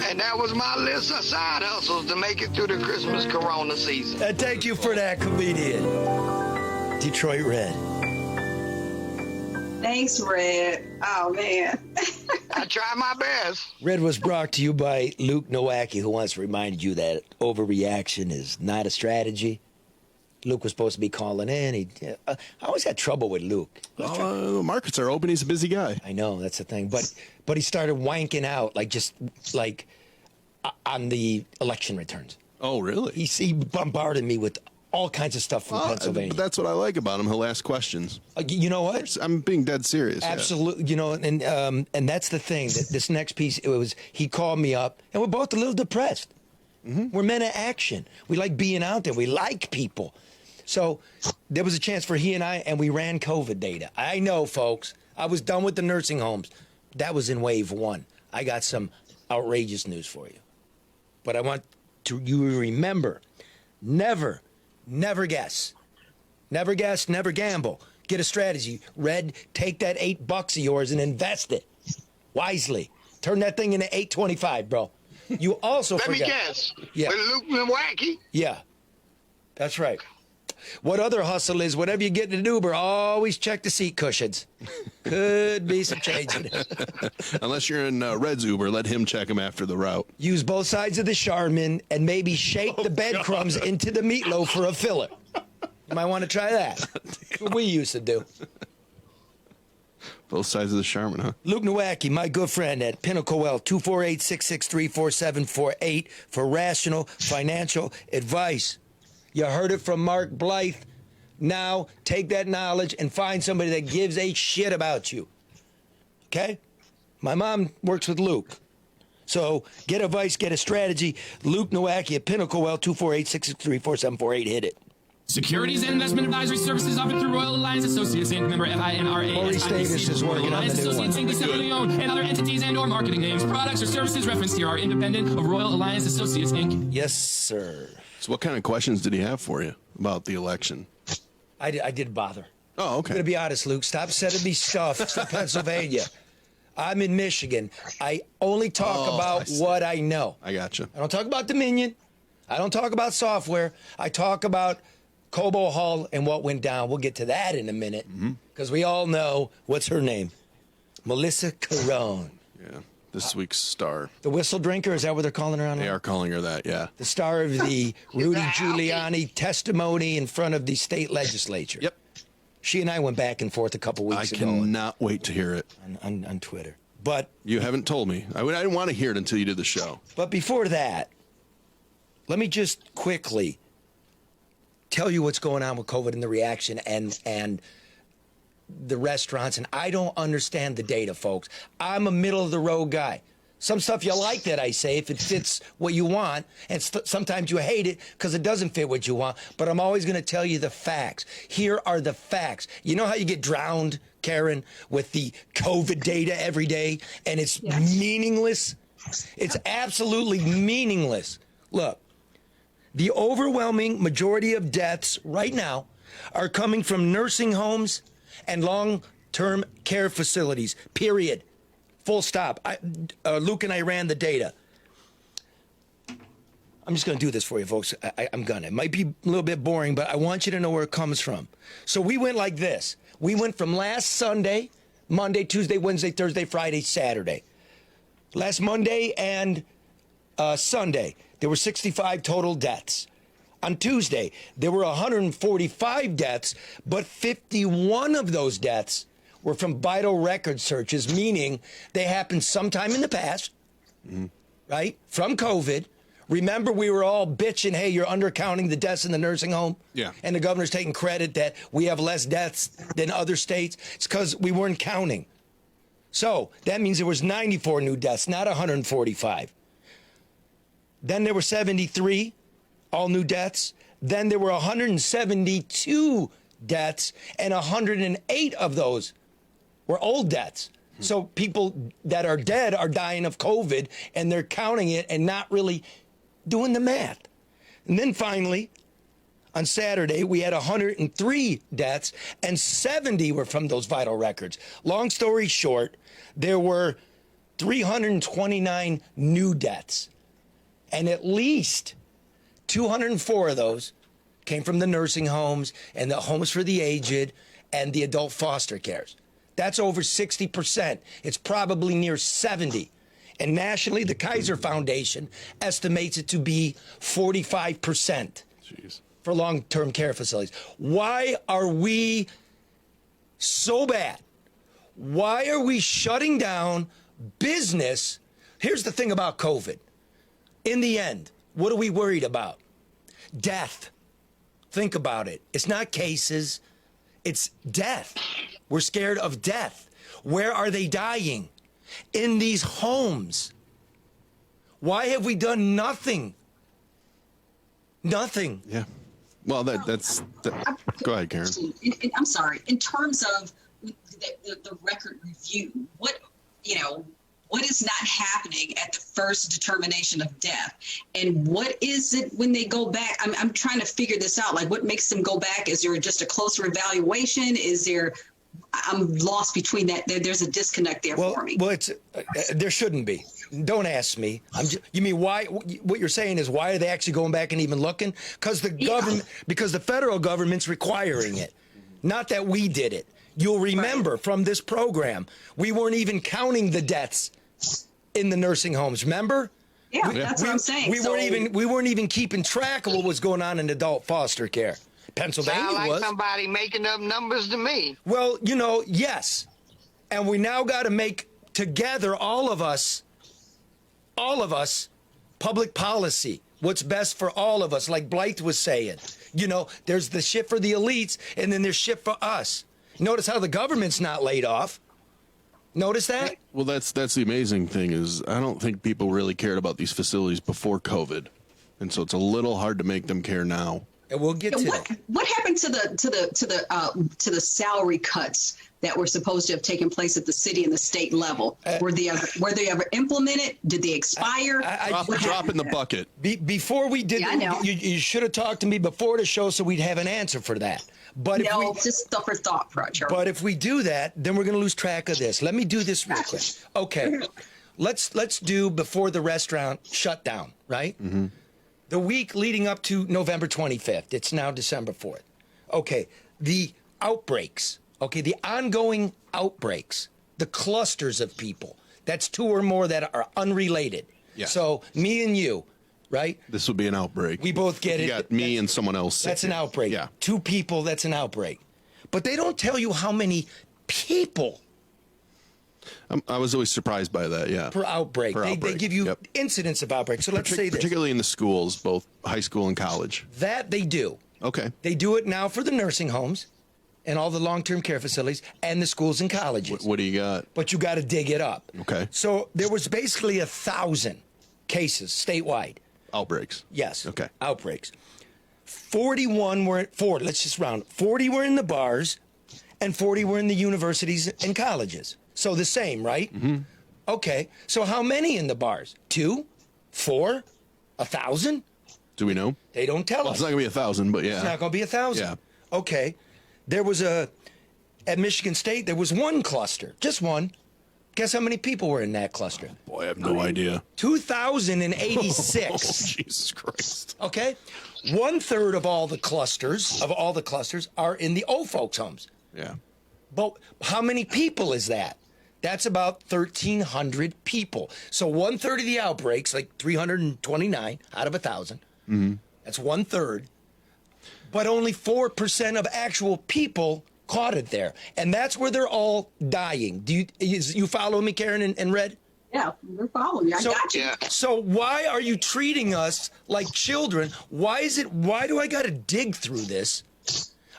And that was my list of side hustles to make it through the Christmas corona season. Thank you for that, comedian. Detroit Red. Thanks, Red. Oh, man. I try my best. Red was brought to you by Luke Nowacki, who once reminded you that overreaction is not a strategy. Luke was supposed to be calling in. I always had trouble with Luke. Markets are open. He's a busy guy. I know, that's the thing. But he started wanking out, like on the election returns. Oh, really? He bombarded me with all kinds of stuff from Pennsylvania. But that's what I like about him. He'll ask questions. You know what? I'm being dead serious. Absolutely. Yeah. You know, and that's the thing. This next piece, he called me up, and we're both a little depressed. Mm-hmm. We're men of action. We like being out there. We like people. So there was a chance for he and I, and we ran COVID data. I know, folks. I was done with the nursing homes. That was in wave one. I got some outrageous news for you. But I want you to remember, never guess. Never guess, never gamble. Get a strategy. Red, take that $8 of yours and invest it wisely. Turn that thing into $8.25, bro. You also Let forget. me guess. Yeah. With Luke Milwaukee? Yeah. That's right. What other hustle is, whatever you get in an Uber, always check the seat cushions. Could be some change in it. Unless you're in Red's Uber, let him check him after the route. Use both sides of the Charmin and maybe shake the breadcrumbs into the meatloaf for a filler. You might want to try that. That's what we used to do. Both sides of the Charmin, huh? Luke Nowacki, my good friend at Pinnacle Wealth, 248-663-4748 for rational financial advice. You heard it from Mark Blyth. Now take that knowledge and find somebody that gives a shit about you. Okay? My mom works with Luke. So get advice, get a strategy. Luke Nowacki at Pinnacle Well, 248-663-4748. Hit it. Securities and investment advisory services offered through Royal Alliance Associates Inc. Member FINRA. Maurice Davis is working on the new Associates one. Inc. Separately owned, and other entities and/or marketing names, products, or services referenced here are independent of Royal Alliance Associates Inc. Yes, sir. So what kind of questions did he have for you about the election? I didn't bother. Oh, okay. I'm going to be honest, Luke. Stop sending me stuff from Pennsylvania. I'm in Michigan. I only talk about what I know. I gotcha. I don't talk about Dominion. I don't talk about software. I talk about Cobo Hall and what went down. We'll get to that in a minute because we all know what's her name. Mellissa Carone. Yeah, this week's star. The whistle drinker, is that what they're calling her on? They are calling her that, yeah. The star of the Rudy Giuliani testimony in front of the state legislature. Yep. She and I went back and forth a couple weeks I ago. cannot wait to hear it. On Twitter. But You haven't told me. I didn't want to hear it until you did the show. But before that, let me just quickly tell you what's going on with COVID and the reaction and the restaurants. And I don't understand the data, folks. I'm a middle-of-the-road guy. Some stuff you like that I say if it fits what you want, and sometimes you hate it because it doesn't fit what you want. But I'm always going to tell you the facts. Here are the facts. You know how you get drowned, Karen, with the COVID data every day, and it's meaningless? It's absolutely meaningless. Look, the overwhelming majority of deaths right now are coming from nursing homes and long-term care facilities, period. Full stop. Luke and I ran the data. I'm just going to do this for you, folks. I'm going to. It might be a little bit boring, but I want you to know where it comes from. So we went like this. We went from last Sunday, Monday, Tuesday, Wednesday, Thursday, Friday, Saturday. Last Monday and Sunday, there were 65 total deaths. On Tuesday, there were 145 deaths, but 51 of those deaths were from vital record searches, meaning they happened sometime in the past, right? From COVID. Remember, we were all bitching, hey, you're undercounting the deaths in the nursing home? Yeah. And the governor's taking credit that we have less deaths than other states. It's because we weren't counting. So that means there was 94 new deaths, not 145. Then there were 73 all new deaths. Then there were 172 deaths, and 108 of those were old deaths. So people that are dead are dying of COVID, and they're counting it and not really doing the math. And then finally, on Saturday, we had 103 deaths, and 70 were from those vital records. Long story short, there were 329 new deaths, and at least 204 of those came from the nursing homes and the homes for the aged and the adult foster cares. That's over 60%. It's probably near 70. And nationally, the Kaiser Foundation estimates it to be 45% for long-term care facilities. Why are we so bad? Why are we shutting down business? Here's the thing about COVID. In the end, what are we worried about? Death. Think about it. It's not cases. It's death. We're scared of death. Where are they dying? In these homes. Why have we done nothing? Nothing. Yeah. Well, that's. Go ahead, Karen. I'm sorry. In terms of the record review, what is not happening at the first determination of death, and what is it when they go back? I'm trying to figure this out. Like, what makes them go back? Is there just a closer evaluation? Is there? I'm lost between that. There's a disconnect there for me. Well, it's there shouldn't be. Don't ask me. You mean why? What you're saying is why are they actually going back and even looking? Because the government, because the federal government's requiring it. Not that we did it. You'll remember from this program, we weren't even counting the deaths in the nursing homes. Remember? Yeah, that's what I'm saying. We weren't even keeping track of what was going on in adult foster care. Pennsylvania Sound like was. somebody making up numbers to me. Well, yes. And we now got to make together, all of us, public policy. what's best for all of us, like Blyth was saying. You know, there's the shit for the elites, and then there's shit for us. Notice how the government's not laid off. Notice that? Well, that's the amazing thing is I don't think people really cared about these facilities before COVID, and so it's a little hard to make them care now. And we'll get to that. What happened to the salary cuts that were supposed to have taken place at the city and the state level? Were they ever implemented? Did they expire? Drop in the bucket. Before we did, you should have talked to me before the show so we'd have an answer for that. But no, it's just stuff for thought, Charlie. But if we do that, then we're going to lose track of this. Let me do this real quick. Okay, let's do before the restaurant shut down, right? Mm-hmm. The week leading up to November 25th. It's now December 4th. Okay, the outbreaks. Okay, the ongoing outbreaks, the clusters of people. That's 2 or more that are unrelated. Yeah. So me and you, right? This would be an outbreak. We both get it. You got me and someone else. That's an outbreak. Yeah. 2 people, that's an outbreak. But they don't tell you how many people. I was always surprised by that, yeah. Per outbreak. They give you incidents of outbreaks. So let's say this. Particularly in the schools, both high school and college. That they do. Okay. They do it now for the nursing homes and all the long-term care facilities and the schools and colleges. What do you got? But you got to dig it up. Okay. So there was basically 1,000 cases statewide. Outbreaks. Yes. Okay. Outbreaks. 41 were 40. Let's just round. 40 were in the bars, and 40 were in the universities and colleges. So the same, right? Mm-hmm. Okay. So how many in the bars? 2, 4, 1,000? Do we know? They don't tell us. It's not going to be 1,000, but yeah. It's not going to be 1,000. Yeah. Okay. There was at Michigan State, there was one cluster, just one. Guess how many people were in that cluster? Boy, I have no idea. 2,086. Oh, Jesus Christ. Okay. 1/3 of all the clusters are in the old folks' homes. Yeah. But how many people is that? That's about 1,300 people. So 1/3 of the outbreaks, like 329 out of 1,000. Mm-hmm. That's 1/3. But only 4% of actual people caught it there. And that's where they're all dying. You follow me, Karen and Red? Yeah, we're following you. I got you. Yeah. So why are you treating us like children? Why do I got to dig through this?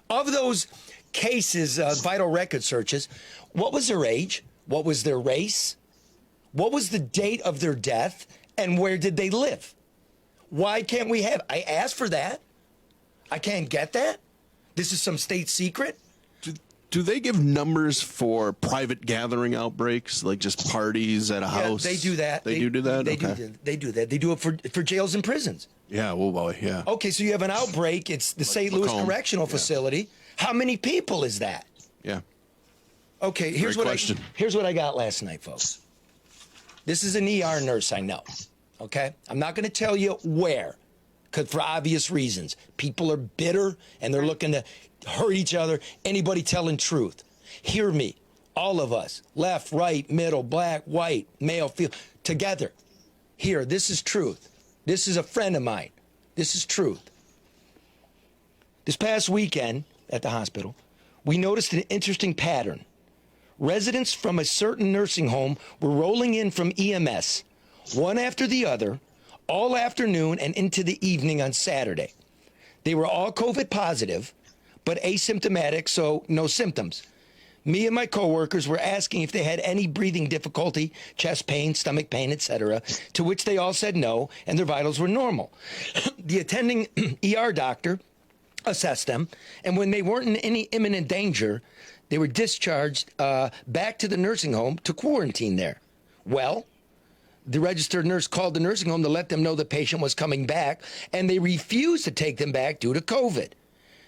Of those cases, vital record searches, what was their age? What was their race? What was the date of their death? And where did they live? Why can't we have? I asked for that. I can't get that. This is some state secret. Do they give numbers for private gathering outbreaks, like just parties at a house? They do that. They do that? They do that. They do it for jails and prisons. Yeah, well, boy, yeah. Okay, so you have an outbreak. It's the St. Louis Correctional Facility. How many people is that? Yeah. Okay, here's what I got last night, folks. This is an ER nurse I know. Okay? I'm not going to tell you where, because for obvious reasons. People are bitter, and they're looking to hurt each other. Anybody telling truth. Hear me. All of us. Left, right, middle, black, white, male, female. Together. Here, this is truth. This is a friend of mine. This is truth. This past weekend at the hospital, we noticed an interesting pattern. Residents from a certain nursing home were rolling in from EMS, one after the other, all afternoon and into the evening on Saturday. They were all COVID positive, but asymptomatic, so no symptoms. Me and my coworkers were asking if they had any breathing difficulty, chest pain, stomach pain, etc., to which they all said no, and their vitals were normal. The attending ER doctor assessed them, and when they weren't in any imminent danger, they were discharged back to the nursing home to quarantine there. Well, the registered nurse called the nursing home to let them know the patient was coming back, and they refused to take them back due to COVID.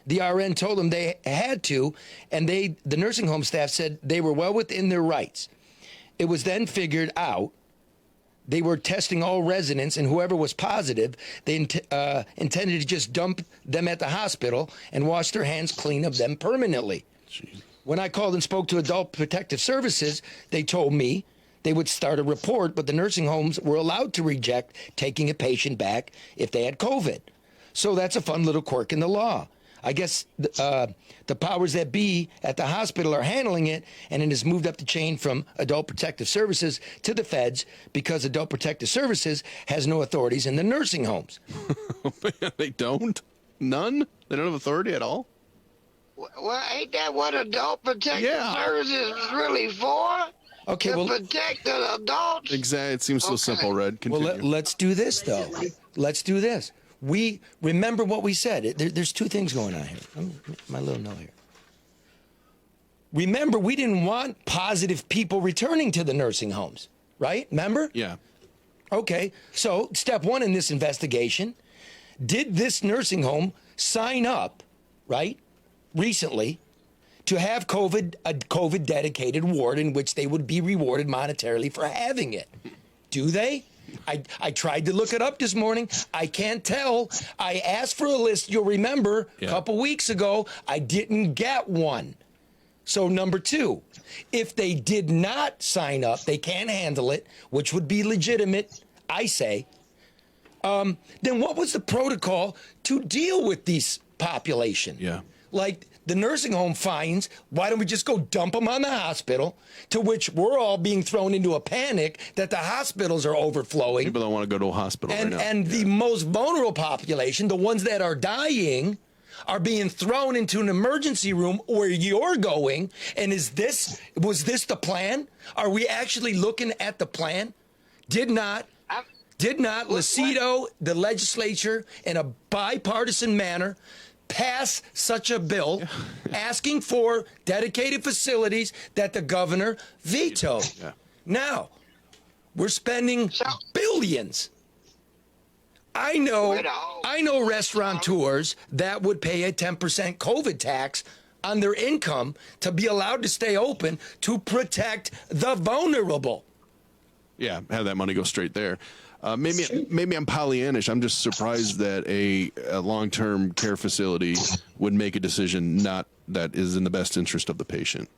The RN told them they had to, and the nursing home staff said they were well within their rights. It was then figured out they were testing all residents, and whoever was positive, they intended to just dump them at the hospital and wash their hands clean of them permanently. Jeez. When I called and spoke to Adult Protective Services, they told me they would start a report, but the nursing homes were allowed to reject taking a patient back if they had COVID. So that's a fun little quirk in the law. I guess the powers that be at the hospital are handling it, and it has moved up the chain from Adult Protective Services to the feds because Adult Protective Services has no authorities in the nursing homes. They don't? None? They don't have authority at all? Well, ain't that what Adult Protective Services is really for? Okay, to well, protect the adults? Exactly. It seems so simple, Red. Continue. Well, let's do this, though. Let's do this. We remember what we said. There's two things going on here. My little note here. Remember, we didn't want positive people returning to the nursing homes, right? Remember? Yeah. Okay. So, step one in this investigation, did this nursing home sign up, right, recently, to have a COVID dedicated ward in which they would be rewarded monetarily for having it? Do they? I tried to look it up this morning. I can't tell. I asked for a list, you'll remember, a couple weeks ago. I didn't get one. So number two, if they did not sign up, they can't handle it, which would be legitimate, I say, then what was the protocol to deal with this population? Yeah. Like the nursing home finds, why don't we just go dump them on the hospital? To which we're all being thrown into a panic that the hospitals are overflowing. People don't want to go to a hospital right now. And the most vulnerable population, the ones that are dying, are being thrown into an emergency room where you're going. And was this the plan? Are we actually looking at the plan? Did not Lucido, the legislature, in a bipartisan manner, pass such a bill asking for dedicated facilities that the governor vetoed? Yeah. Now, we're spending billions. I know restaurateurs that would pay a 10% COVID tax on their income to be allowed to stay open to protect the vulnerable. Yeah, have that money go straight there. Maybe I'm Pollyannish. I'm just surprised that a long-term care facility would make a decision not that is in the best interest of the patient.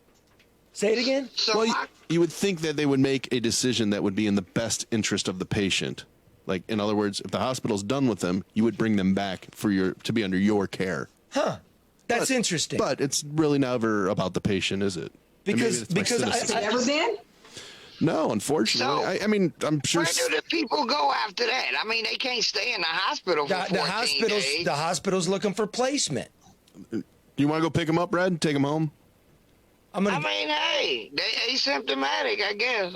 Say it again? Well, you would think that they would make a decision that would be in the best interest of the patient. Like, in other words, if the hospital's done with them, you would bring them back to be under your care. Huh. That's interesting. But it's really never about the patient, is it? Because Has it ever been? No, unfortunately. So, I mean, I'm sure. Where do the people go after that? I mean, they can't stay in the hospital for 14 days. The hospital's looking for placement. You want to go pick them up, Brad? Take them home? I mean, hey, they asymptomatic, I guess.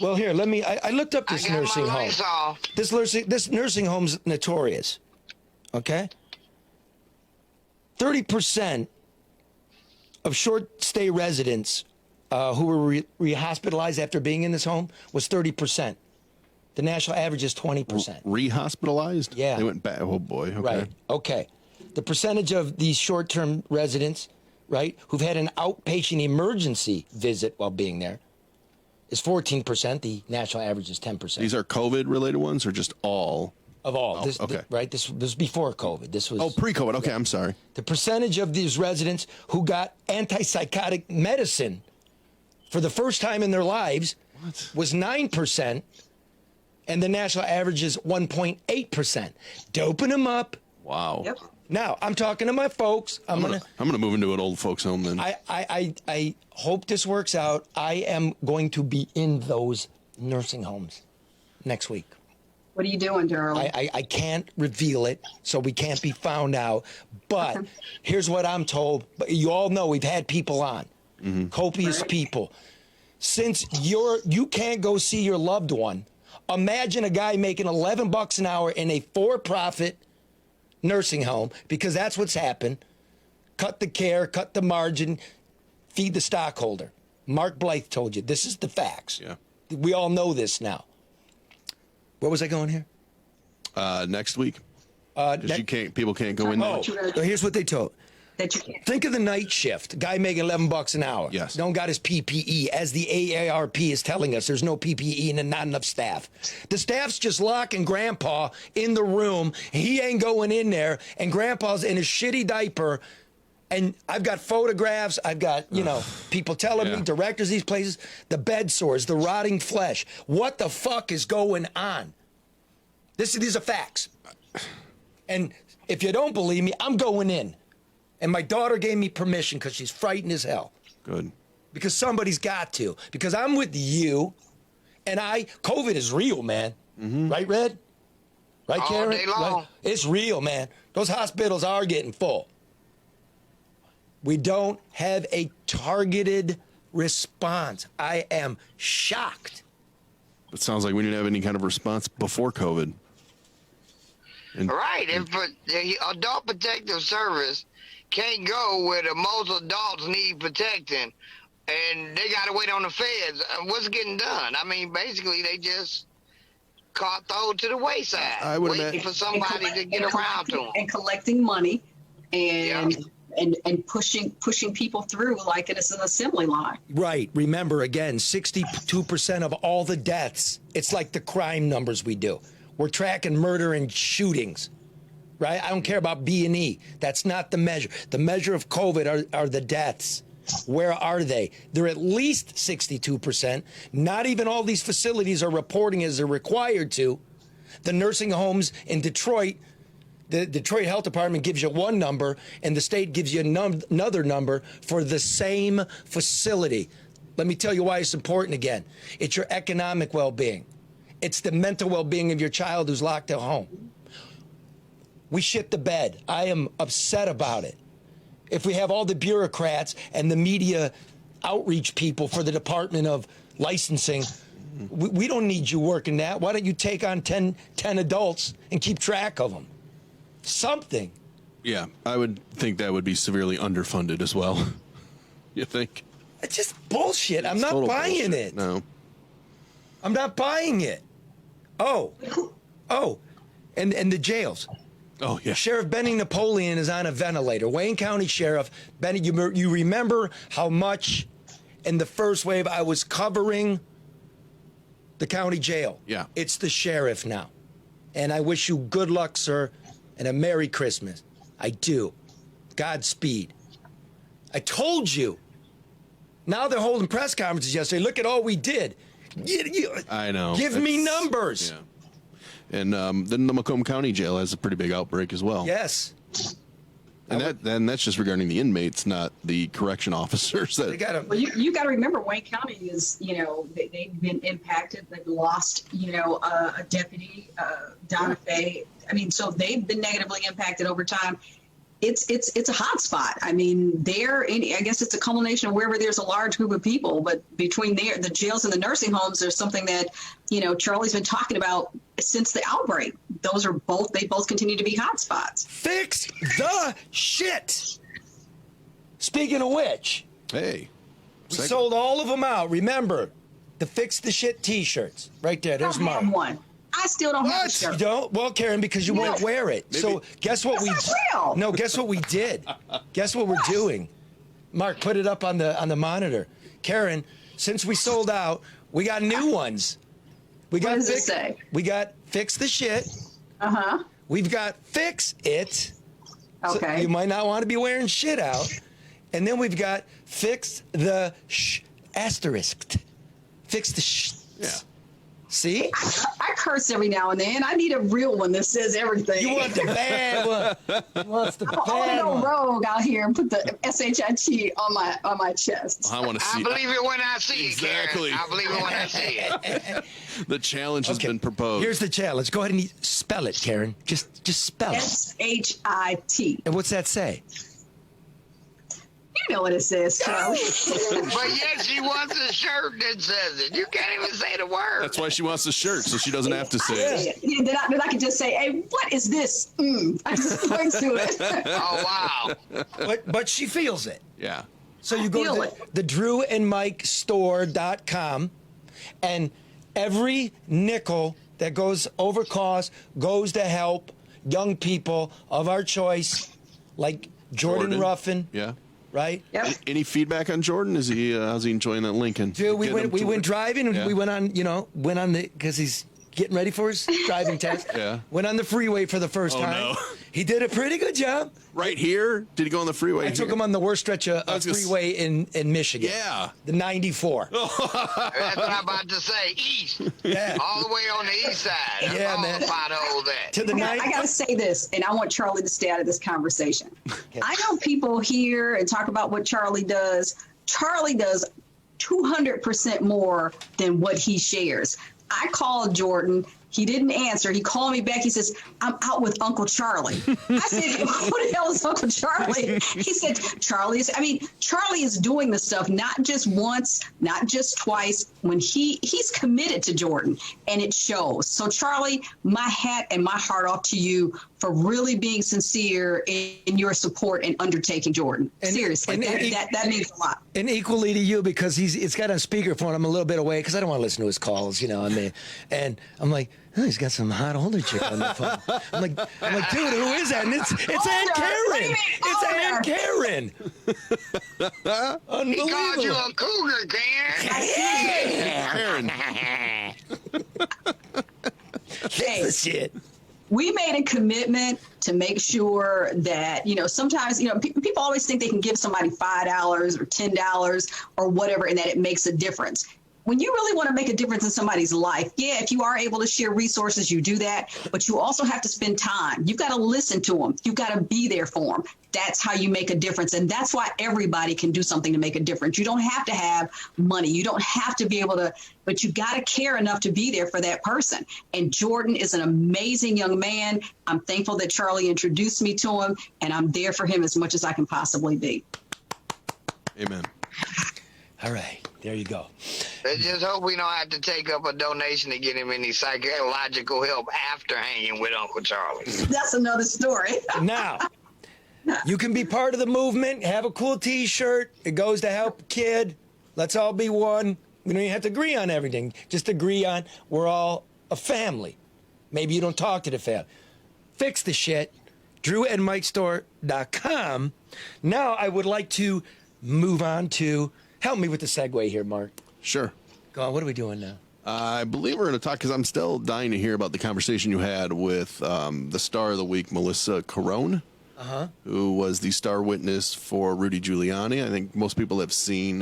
Well, here, I looked up this nursing home. Off. This nursing home's notorious. Okay? 30% of short stay residents who were re-hospitalized after being in this home was 30%. The national average is 20%. Re-hospitalized? Yeah. They went back. Oh, boy. Okay. Right. Okay. The percentage of these short-term residents, right, who've had an outpatient emergency visit while being there is 14%. The national average is 10%. These are COVID-related ones or just all? Of all. Oh, okay. Right? This was before COVID. This was... Oh, pre-COVID. Okay, I'm sorry. The percentage of these residents who got antipsychotic medicine for the first time in their lives was 9%, and the national average is 1.8%. Doping them up. Wow. Yep. Now, I'm talking to my folks. I'm gonna move into an old folks home then. I hope this works out. I am going to be in those nursing homes next week. What are you doing, darling? I can't reveal it, so we can't be found out. But here's what I'm told. But you all know we've had people on. Mm-hmm. Copious people. Since you can't go see your loved one, imagine a guy making $11 an hour in a for-profit nursing home, because that's what's happened. Cut the care, cut the margin, feed the stockholder. Mark Blyth told you. This is the facts. Yeah. We all know this now. Where was I going here? Next week. People can't go in there. Oh, here's what they told. That you can't. Think of the night shift. Guy making $11 an hour. Yes. Don't got his PPE. As the AARP is telling us, there's no PPE and not enough staff. The staff's just locking Grandpa in the room. He ain't going in there, and Grandpa's in his shitty diaper. And I've got photographs. I've got, people telling me, directors of these places, the bed sores, the rotting flesh. What the fuck is going on? These are facts. And if you don't believe me, I'm going in. And my daughter gave me permission because she's frightened as hell. Good. Because somebody's got to. Because I'm with you, and COVID is real, man. Right, Red? Right, Karen? All day long. Right? It's real, man. Those hospitals are getting full. We don't have a targeted response. I am shocked. It sounds like we didn't have any kind of response before COVID. Right. If the Adult Protective Service can't go where the most adults need protecting, and they got to wait on the feds, what's getting done? I mean, basically, they just caught thrown to the wayside, I would waiting imagine. for somebody to get around to them. And collecting money and pushing people through like it's an assembly line. Right. Remember, again, 62% of all the deaths, it's like the crime numbers we do. We're tracking murder and shootings, right? I don't care about B&E. That's not the measure. The measure of COVID are the deaths. Where are they? They're at least 62%. Not even all these facilities are reporting as they're required to. The nursing homes in Detroit, the Detroit Health Department gives you one number, and the state gives you another number for the same facility. Let me tell you why it's important again. It's your economic well-being. It's the mental well-being of your child who's locked at home. We shit the bed. I am upset about it. If we have all the bureaucrats and the media outreach people for the Department of Licensing, we don't need you working that. Why don't you take on 10 adults and keep track of them? Something. Yeah, I would think that would be severely underfunded as well. You think? It's just bullshit. I'm not Total buying bullshit. it. No. I'm not buying it. Oh, and the jails. Oh, yeah. Sheriff Benny Napoleon is on a ventilator. Wayne County Sheriff Benny, you remember how much in the first wave I was covering the county jail? Yeah. It's the sheriff now. And I wish you good luck, sir, and a Merry Christmas. I do. Godspeed. I told you. Now they're holding press conferences yesterday. Look at all we did. I know. Give me numbers. Yeah. And then the Macomb County Jail has a pretty big outbreak as well. Yes. And that's just regarding the inmates, not the correction officers. They got Well, you got to remember, Wayne County is, they've been impacted. They've lost, a deputy, Donna Fay. I mean, so they've been negatively impacted over time. It's a hot spot. I mean, I guess it's a culmination of wherever there's a large group of people, but between the jails and the nursing homes, there's something that, Charlie's been talking about since the outbreak. They both continue to be hot spots. Fix the shit. Speaking of which, Hey. we sold all of them out. Remember, the Fix the Shit t-shirts. Right there. There's I don't Mark. have one. I still don't have a You shirt. don't? Well, Karen, because you won't wear it. So guess what That's not real. No, guess what we did? Guess what we're doing? Mark, put it up on the monitor. Karen, since we sold out, we got new ones. What does it say? We got Fix the Shit. Uh-huh. We've got Fix It. So Okay. you might not want to be wearing shit out. And then we've got Fix the Asterisk. Fix the Yeah. See? I curse every now and then. I need a real one that says everything. You want the bad one. He wants the I want to bad go one. rogue out here and put the SHIT on my chest. I want to see I believe it when I see Exactly. it, Karen. I believe it when I see it. the challenge has been proposed. Here's the challenge. Go ahead and spell it, Karen. Just spell it. SHIT. And what's that say? You know what it says, Charlie. But yet she wants a shirt that says it. You can't even say the word. That's why she wants the shirt, so she doesn't have to say it. Yeah, then I can just say, hey, what is this? I just point to it. Oh, wow. But she feels it. Yeah. So you go Feel to it. the DrewandMikeStore.com, and every nickel that goes over cost goes to help young people of our choice, like Jordan Ruffin. Yeah. Right? Yep. Any feedback on Jordan? Is he how's he enjoying that Lincoln? Dude, we Get him went to work? driving and Yeah. we went on because he's getting ready for his driving test. Yeah. Went on the freeway for the first time. No. He did a pretty good job. Right here? Did he go on the freeway? I took him on the worst stretch of freeway in Michigan. Yeah. The 94. That's what I'm about to say. East. Yeah. All the way on the east side. Yeah, all man. the potholes at. To the I got to say this, and I want Charlie to stay out of this conversation. Okay. I know people hear and talk about what Charlie does. Charlie does 200% more than what he shares. I called Jordan. He didn't answer. He called me back. He says, I'm out with Uncle Charlie. I said, who the hell is Uncle Charlie? He said, Charlie is doing this stuff not just once, not just twice. When he's committed to Jordan, and it shows. So, Charlie, my hat and my heart off to you for really being sincere in your support and undertaking Jordan. Seriously, that means a lot. And equally to you, because it's got on speakerphone. I'm a little bit away because I don't want to listen to his calls, and I'm like, oh, he's got some hot older chick on the phone. I'm like, dude, who is that? And it's Aunt Karen. It's Aunt Karen. Unbelievable. He called you a cougar, Karen. Karen. That's the shit. We made a commitment to make sure that, sometimes, people always think they can give somebody $5 or $10 or whatever, and that it makes a difference. When you really want to make a difference in somebody's life, if you are able to share resources, you do that, but you also have to spend time. You've got to listen to them. You've got to be there for them. That's how you make a difference. And that's why everybody can do something to make a difference. You don't have to have money. You don't have to be able to, but you got to care enough to be there for that person. And Jordan is an amazing young man. I'm thankful that Charlie introduced me to him, and I'm there for him as much as I can possibly be. Amen. All right. There you go. Let's just hope we don't have to take up a donation to get him any psychological help after hanging with Uncle Charlie. That's another story. Now, you can be part of the movement, have a cool T-shirt. It goes to help a kid. Let's all be one. We don't even have to agree on everything. Just agree on we're all a family. Maybe you don't talk to the family. Fix the shit. DrewandMikeStore.com. Now I would like to move on to... Help me with the segue here, Mark. Sure. Go on. What are we doing now? I believe we're going to talk, because I'm still dying to hear about the conversation you had with the star of the week, Mellissa Carone, who was the star witness for Rudy Giuliani. I think most people have seen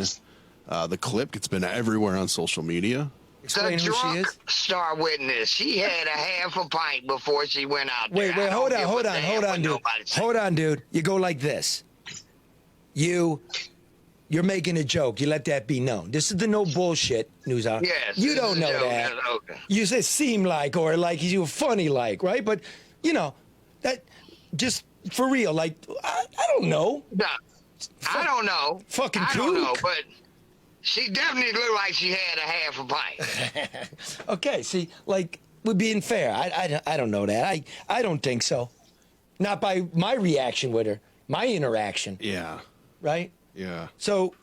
the clip. It's been everywhere on social media. Explain who she is. Star witness. She had a half a pint before she went out there. Wait, hold on, dude. Hold on, dude. You go like this. You're making a joke. You let that be known. This is the no bullshit news hour. Yes. You don't know that. Yes, okay. You say seem like, or like you funny like, right? But, that just for real, like, I don't know. No, I don't know. Fucking I don't know, kook. but she definitely looked like she had a half a pint. Okay, see, like, we're being fair. I don't know that. I don't think so. Not by my reaction with her, my interaction, Yeah. right? Yeah. So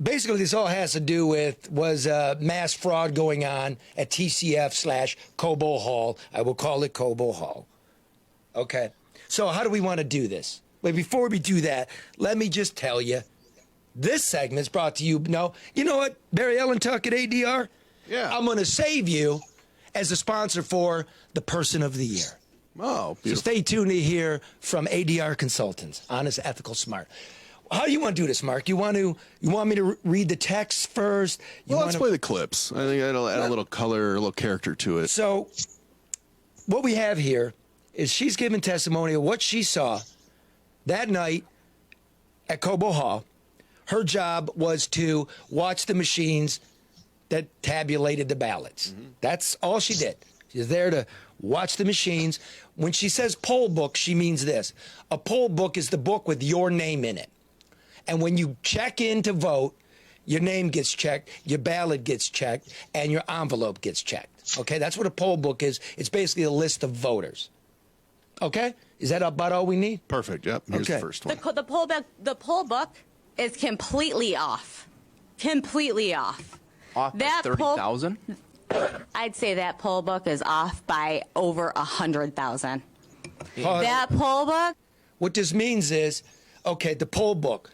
basically this all has to do with was mass fraud going on at TCF/Cobo Hall. I will call it Cobo Hall. Okay. So how do we want to do this? Wait, before we do that, let me just tell you, this segment's brought to you. No, you know what? Barry Ellen Tuck at ADR? Yeah. I'm going to save you as a sponsor for the Person of the Year. Oh, So beautiful. stay tuned to hear from ADR Consultants. Honest, ethical, smart. How do you want to do this, Mark? You want me to read the text first? Let's play the clips. I think that'll add a little color, a little character to it. So what we have here is she's giving testimony of what she saw that night at Cobo Hall. Her job was to watch the machines that tabulated the ballots. Mm-hmm. That's all she did. She's there to watch the machines. When she says poll book, she means this. A poll book is the book with your name in it. And when you check in to vote, your name gets checked, your ballot gets checked, and your envelope gets checked. Okay, that's what a poll book is. It's basically a list of voters. Okay, is that about all we need? Perfect. Yep. Here's Okay. the first one. The poll book is completely off. Completely off. Off by That poll- 30,000? I'd say that poll book is off by over 100,000. Pause. That poll book. What this means is, okay, the poll book.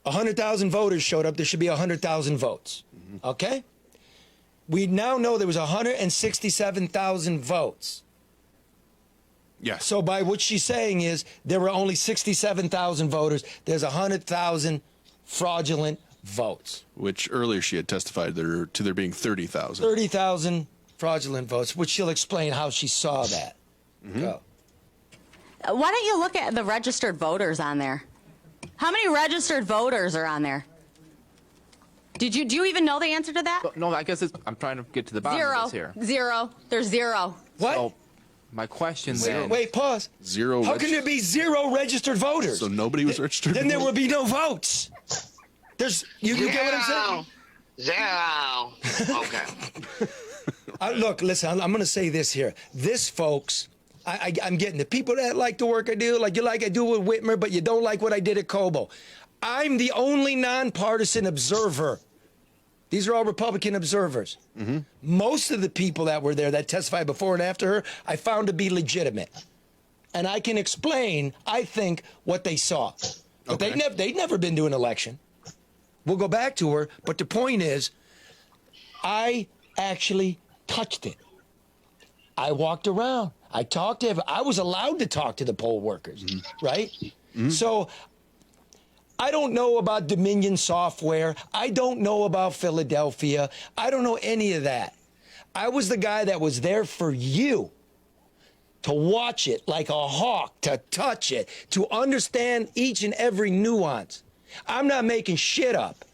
100,000 voters showed up. There should be 100,000 votes. Okay? We now know there was 167,000 votes. Yes. So by what she's saying is there were only 67,000 voters. There's 100,000 fraudulent votes. Which earlier she had testified to there being 30,000. 30,000 fraudulent votes, which she'll explain how she saw that. Go. Why don't you look at the registered voters on there? How many registered voters are on there? Do you even know the answer to that? No, I guess I'm trying to get to the bottom of this here. Zero. There's zero. What? So, my question then... Wait, pause. Zero. How can there be zero registered voters? So nobody was registered? Then there would be no votes. There's you get what I'm saying? Zero. Okay. Look, listen, I'm going to say this here. This, folks, I'm getting the people that like the work I do, like you like I do with Whitmer, but you don't like what I did at Cobo. I'm the only nonpartisan observer. These are all Republican observers. Most of the people that were there that testified before and after her, I found to be legitimate. And I can explain, I think, what they saw. But they'd never been to an election. We'll go back to her, but the point is, I actually touched it. I walked around. I talked to everyone. I was allowed to talk to the poll workers, right? So I don't know about Dominion software. I don't know about Philadelphia. I don't know any of that. I was the guy that was there for you, to watch it like a hawk, to touch it, to understand each and every nuance. I'm not making shit up.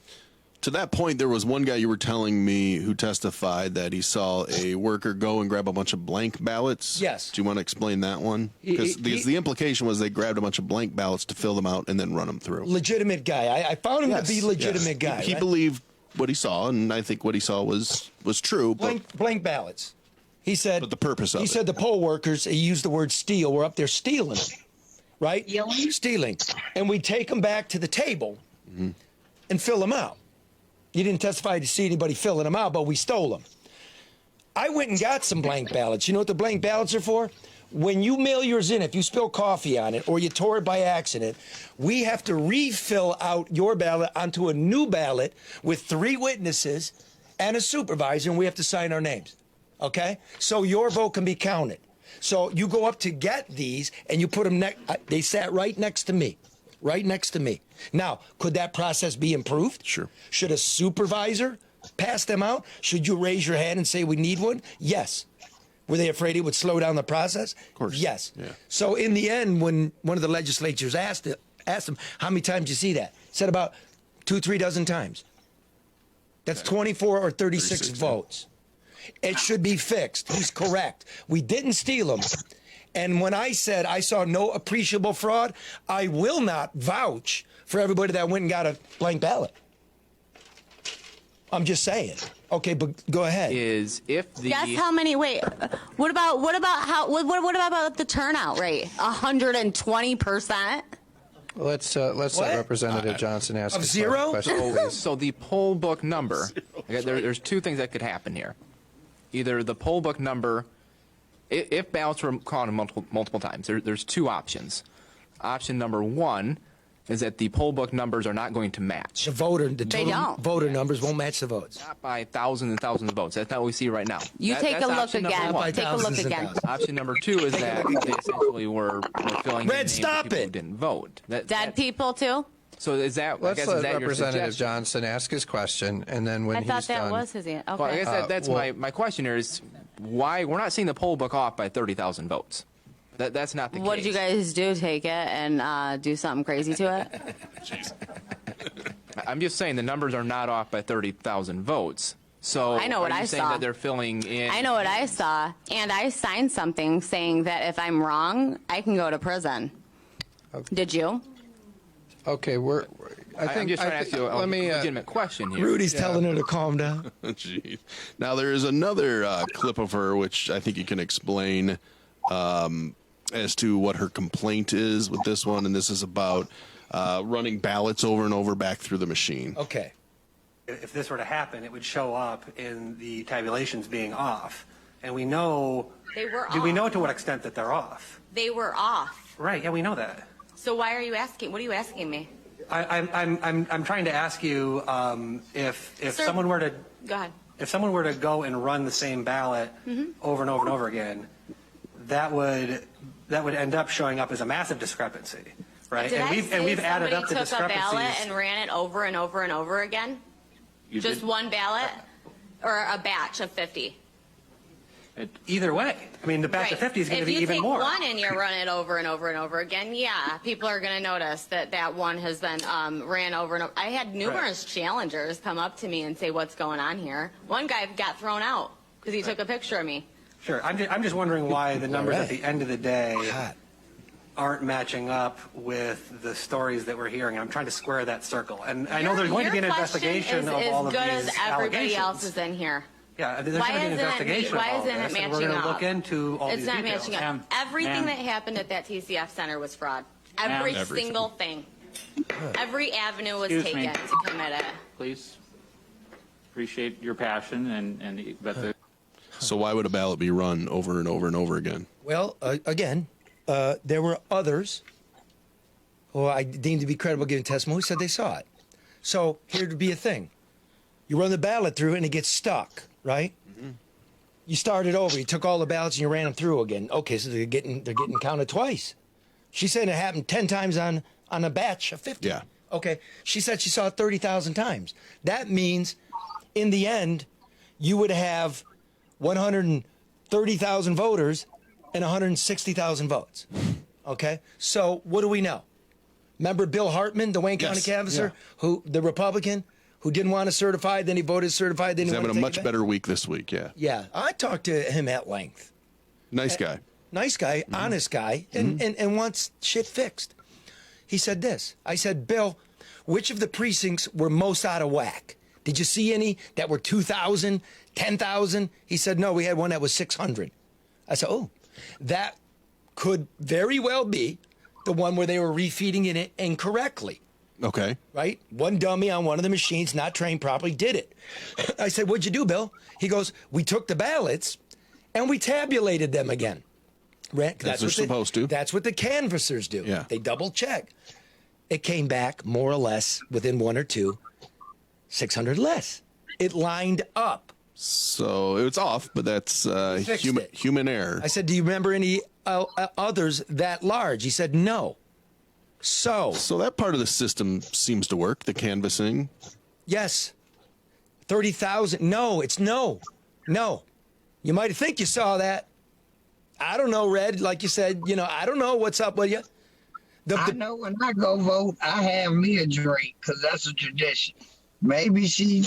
To that point, there was one guy you were telling me who testified that he saw a worker go and grab a bunch of blank ballots. Yes. Do you want to explain that one? Because the implication was they grabbed a bunch of blank ballots to fill them out and then run them through. Legitimate guy. I found him to be legitimate guy. He right? believed what he saw, and I think what he saw was true. Blank ballots. He said. But the purpose of it. He said the poll workers, he used the word steal, were up there stealing them, right? Stealing. And we take them back to the table and fill them out. You didn't testify to see anybody filling them out, but we stole them. I went and got some blank ballots. You know what the blank ballots are for? When you mail yours in, if you spill coffee on it or you tore it by accident, we have to refill out your ballot onto a new ballot with 3 witnesses and a supervisor, and we have to sign our names. Okay? So your vote can be counted. So you go up to get these, and you put them they sat right next to me. Right next to me. Now, could that process be improved? Sure. Should a supervisor pass them out? Should you raise your hand and say we need one? Yes. Were they afraid it would slow down the process? Of course. Yes. Yeah. So in the end, when one of the legislatures asked him, how many times did you see that? Said about 2-3 dozen times. That's 24 or 36 votes. It should be fixed. He's correct. We didn't steal them. And when I said I saw no appreciable fraud, I will not vouch for everybody that went and got a blank ballot. I'm just saying. Okay, but go ahead. Guess how many? Wait. What about the turnout rate? 120%. Let's let Representative Johnson ask of a zero. question. So the poll book number. Okay, there's 2 things that could happen here. Either the poll book number. If ballots were counted multiple times, there's 2 options. Option number 1 is that the poll book numbers are not going to match. The total voter numbers won't match the votes. Not by thousands and thousands of votes. That's not what we see right now. Take a look again. Take a look again. Option number 2 is that they essentially were filling in names of people who didn't vote. Dead people too? So is that? Let's let your Representative suggestion? Johnson ask his question, and then when I he's thought that done, was his answer. Okay. Well, I guess that's my question here is why we're not seeing the poll book off by 30,000 votes. That's not the case. What did you guys do? Take it and do something crazy to it? I'm just saying the numbers are not off by 30,000 votes. So I know what I saying saw. that they're filling in? I know what I saw, and I signed something saying that if I'm wrong, I can go to prison. Okay. Did you? Okay, I'm just trying to ask you a legitimate question here. Rudy's telling her to calm down. Jeez. Now there is another clip of her which I think you can explain as to what her complaint is with this one, and this is about running ballots over and over back through the machine. Okay. If this were to happen, it would show up in the tabulations being off, and we know. They were off. Do we know to what extent that they're off? They were off. Right. Yeah, we know that. So why are you asking? What are you asking me? I'm trying to ask you if Sir, someone were to. Go ahead. if someone were to go and run the same ballot over and over and over again, that would end up showing up as a massive discrepancy, right? Did And we've added up the took a discrepancies. ballot and ran it over and over and over again? Just one ballot or a batch of 50? Either way, I mean, the batch of 50 is going to be even more. If you take one and you run it over and over and over again, yeah, people are going to notice that one has been ran over and over. I had numerous challengers come up to me and say, "What's going on here?" One guy got thrown out because he took a picture of me. Sure, I'm just wondering why the numbers at the end of the day aren't matching up with the stories that we're hearing. I'm trying to square that circle, and I know there's going to be an investigation of all of these allegations. As good as everybody else is in here. Yeah, there's going to be an investigation of all of this, and we're going to look into all these details. It's not matching up. Everything that happened at that TCF center was fraud. Every single thing. Every avenue was taken to commit it. Please. Appreciate your passion, So why would a ballot be run over and over and over again? Well, again, there were others who I deemed to be credible giving testimony who said they saw it. So here would be a thing. You run the ballot through and it gets stuck, right? You started over. You took all the ballots and you ran them through again. Okay, so they're getting counted twice. She said it happened 10 times on a batch of 50. Yeah. Okay. She said she saw it 30,000 times. That means in the end, you would have 130,000 voters and 160,000 votes. Okay? So what do we know? Remember Bill Hartman, the Wayne County canvasser, who the Republican, who didn't want to certify, then he voted certified, then he He's wanted having to a take much it back? better week this week, yeah. Yeah, I talked to him at length. Nice guy. Nice guy, honest guy, and wants shit fixed. He said this. I said, Bill, which of the precincts were most out of whack? Did you see any that were 2,000, 10,000? He said, no, we had one that was 600. I said, oh, that could very well be the one where they were refeeding it incorrectly. Okay. Right? One dummy on one of the machines, not trained properly, did it. I said, what'd you do, Bill? He goes, we took the ballots and we tabulated them again. That's what they're supposed to. That's what the canvassers do. Yeah. They double check. It came back more or less within one or two, 600 less. It lined up. So it's off, but that's human error. I said, do you remember any others that large? He said, no. So that part of the system seems to work, the canvassing. Yes. 30,000. No, it's no. No. You might think you saw that. I don't know, Red. Like you said, I don't know what's up with you. I know when I go vote, I have me a drink because that's a tradition. Maybe she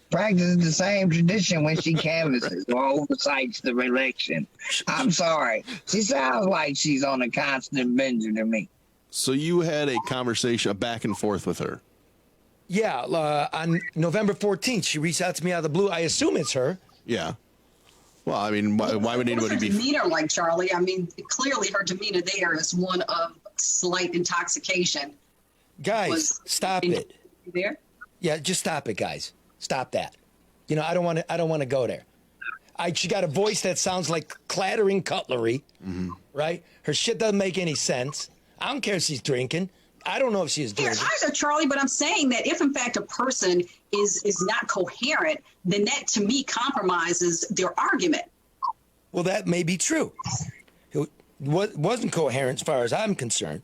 practices the same tradition when she canvasses or oversights the election. I'm sorry. She sounds like she's on a constant bender to me. So you had a conversation, a back and forth with her. Yeah, on November 14th, she reached out to me out of the blue. I assume it's her. Yeah. Well, I mean, why would anybody be... What's her demeanor like, Charlie? I mean, clearly her demeanor there is one of slight intoxication. Guys, stop it. There? Yeah, just stop it, guys. Stop that. I don't want to go there. She got a voice that sounds like clattering cutlery, right? Her shit doesn't make any sense. I don't care if she's drinking. I don't know if she's drinking. Either, Charlie, but I'm saying that if in fact a person is not coherent, then that to me compromises their argument. Well, that may be true. It wasn't coherent as far as I'm concerned.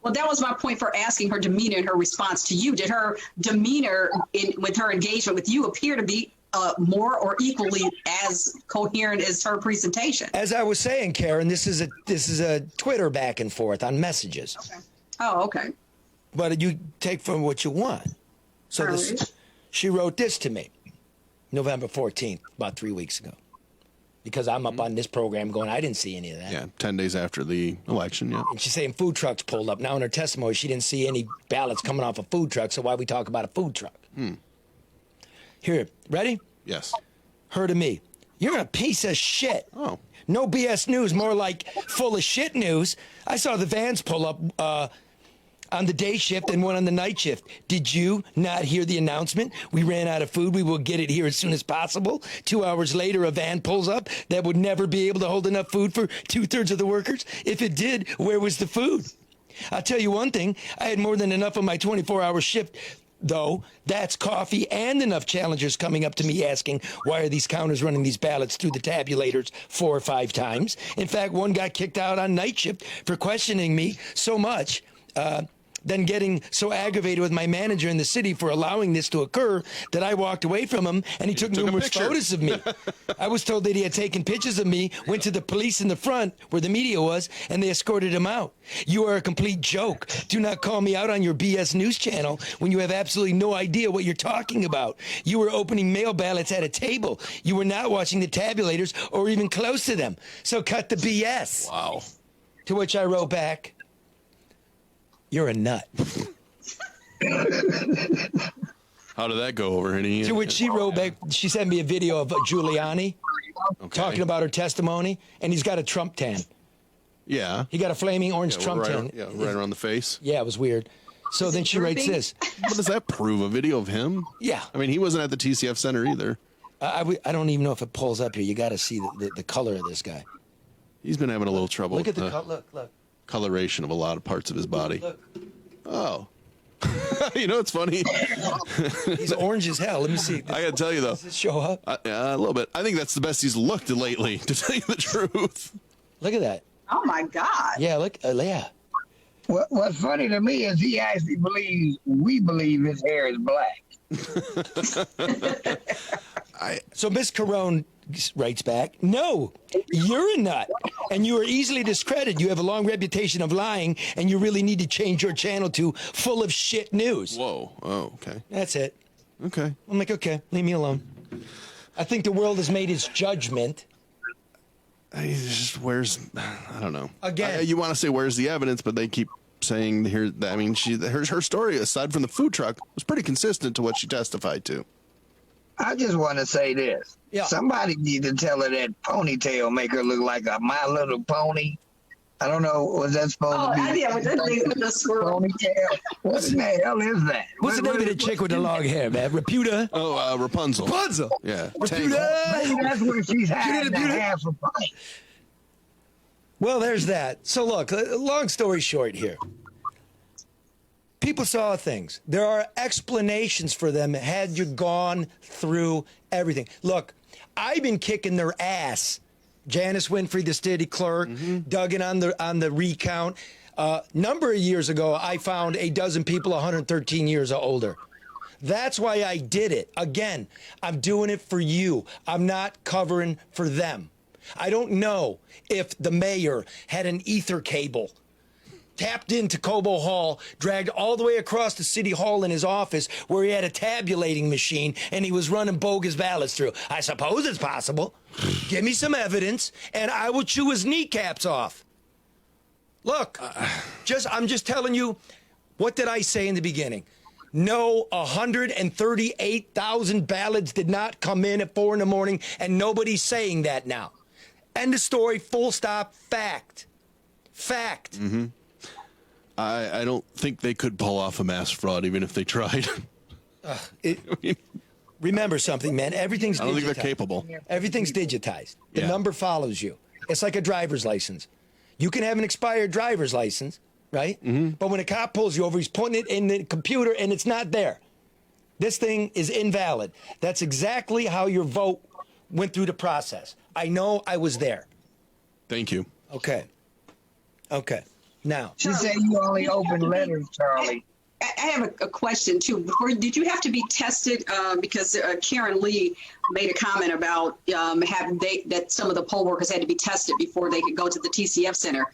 Well, that was my point for asking her demeanor and her response to you. Did her demeanor with her engagement with you appear to be more or equally as coherent as her presentation? As I was saying, Karen, this is a Twitter back and forth on messages. Okay. Oh, okay. But you take from what you want. So she wrote this to me, November 14th, about 3 weeks ago. Because I'm up on this program going, I didn't see any of that. Yeah, 10 days after the election, yeah. And she's saying food trucks pulled up. Now in her testimony, she didn't see any ballots coming off a food truck, so why we talk about a food truck? Here, ready? Yes. Her to me. You're a piece of shit. Oh. No BS news, more like full of shit news. I saw the vans pull up on the day shift and one on the night shift. Did you not hear the announcement? We ran out of food. We will get it here as soon as possible. 2 hours later, a van pulls up that would never be able to hold enough food for 2/3 of the workers. If it did, where was the food? I'll tell you one thing. I had more than enough of my 24-hour shift though, that's coffee and enough challengers coming up to me asking, why are these counters running these ballots through the tabulators 4 or 5 times? In fact, one got kicked out on night shift for questioning me so much, then getting so aggravated with my manager in the city for allowing this to occur that I walked away from him, and he took numerous photos of me. I was told that he had taken pictures of me, went to the police in the front where the media was, and they escorted him out. You are a complete joke. Do not call me out on your BS news channel when you have absolutely no idea what you're talking about. You were opening mail ballots at a table. You were not watching the tabulators or even close to them. So cut the BS. Wow. To which I wrote back, you're a nut. How did that go over? To which she wrote back, she sent me a video of Giuliani talking about her testimony, and he's got a Trump tan. Yeah. He got a flaming orange Trump tan. Right around the face. Yeah, it was weird. So then she writes this. What does that prove? A video of him? Yeah. I mean, he wasn't at the TCF Center either. I don't even know if it pulls up here. You got to see the color of this guy. He's been having a little trouble Look with at the look. coloration of a lot of parts of his body. Look. Oh. You know, it's funny. He's orange as hell. Let me see. I gotta tell you, though. Does it show up? A little bit. I think that's the best he's looked lately, to tell you the truth. Look at that. Oh, my God. Yeah, look. Yeah. What's funny to me is he actually we believe his hair is black. So Miss Carone writes back, no, you're a nut, and you are easily discredited. You have a long reputation of lying, and you really need to change your channel to full of shit news. Whoa. Oh, okay. That's it. Okay. I'm like, okay, leave me alone. I think the world has made its judgment. He just I don't know. Again. You want to say where's the evidence, but they keep saying here that, I mean, her story, aside from the food truck, was pretty consistent to what she testified to. I just want to say this. Yeah. Somebody need to tell her that ponytail make her look like a My Little Pony. I don't know. Was that supposed to be? Yeah, with the squirrel. Ponytail. What the hell is that? What's the name of the chick with the long hair, man? Reputa? Oh, Rapunzel. Rapunzel. Yeah. Reputa. Maybe that's where she's hiding the half a pint. Well, there's that. So look, long story short here. People saw things. There are explanations for them had you gone through everything. Look, I've been kicking their ass. Janice Winfrey, the city clerk, dug in on the recount. Number of years ago, I found a dozen people 113 years or older. That's why I did it. Again, I'm doing it for you. I'm not covering for them. I don't know if the mayor had an ether cable, tapped into Cobo Hall, dragged all the way across the city hall in his office where he had a tabulating machine and he was running bogus ballots through. I suppose it's possible. Give me some evidence and I will chew his kneecaps off. Look, I'm just telling you, what did I say in the beginning? No, 138,000 ballots did not come in at 4 a.m, and nobody's saying that now. End of story, full stop, fact. Fact. Mm-hmm. I don't think they could pull off a mass fraud even if they tried. Remember something, man. Everything's digitized. I don't think they're capable. Everything's digitized. The number follows you. It's like a driver's license. You can have an expired driver's license, right? Mm-hmm. But when a cop pulls you over, he's putting it in the computer and it's not there. This thing is invalid. That's exactly how your vote went through the process. I know I was there. Thank you. Okay. Now. She said you only open letters, Charlie. I have a question, too. Did you have to be tested? Because Karen Lee made a comment about that some of the poll workers had to be tested before they could go to the TCF Center.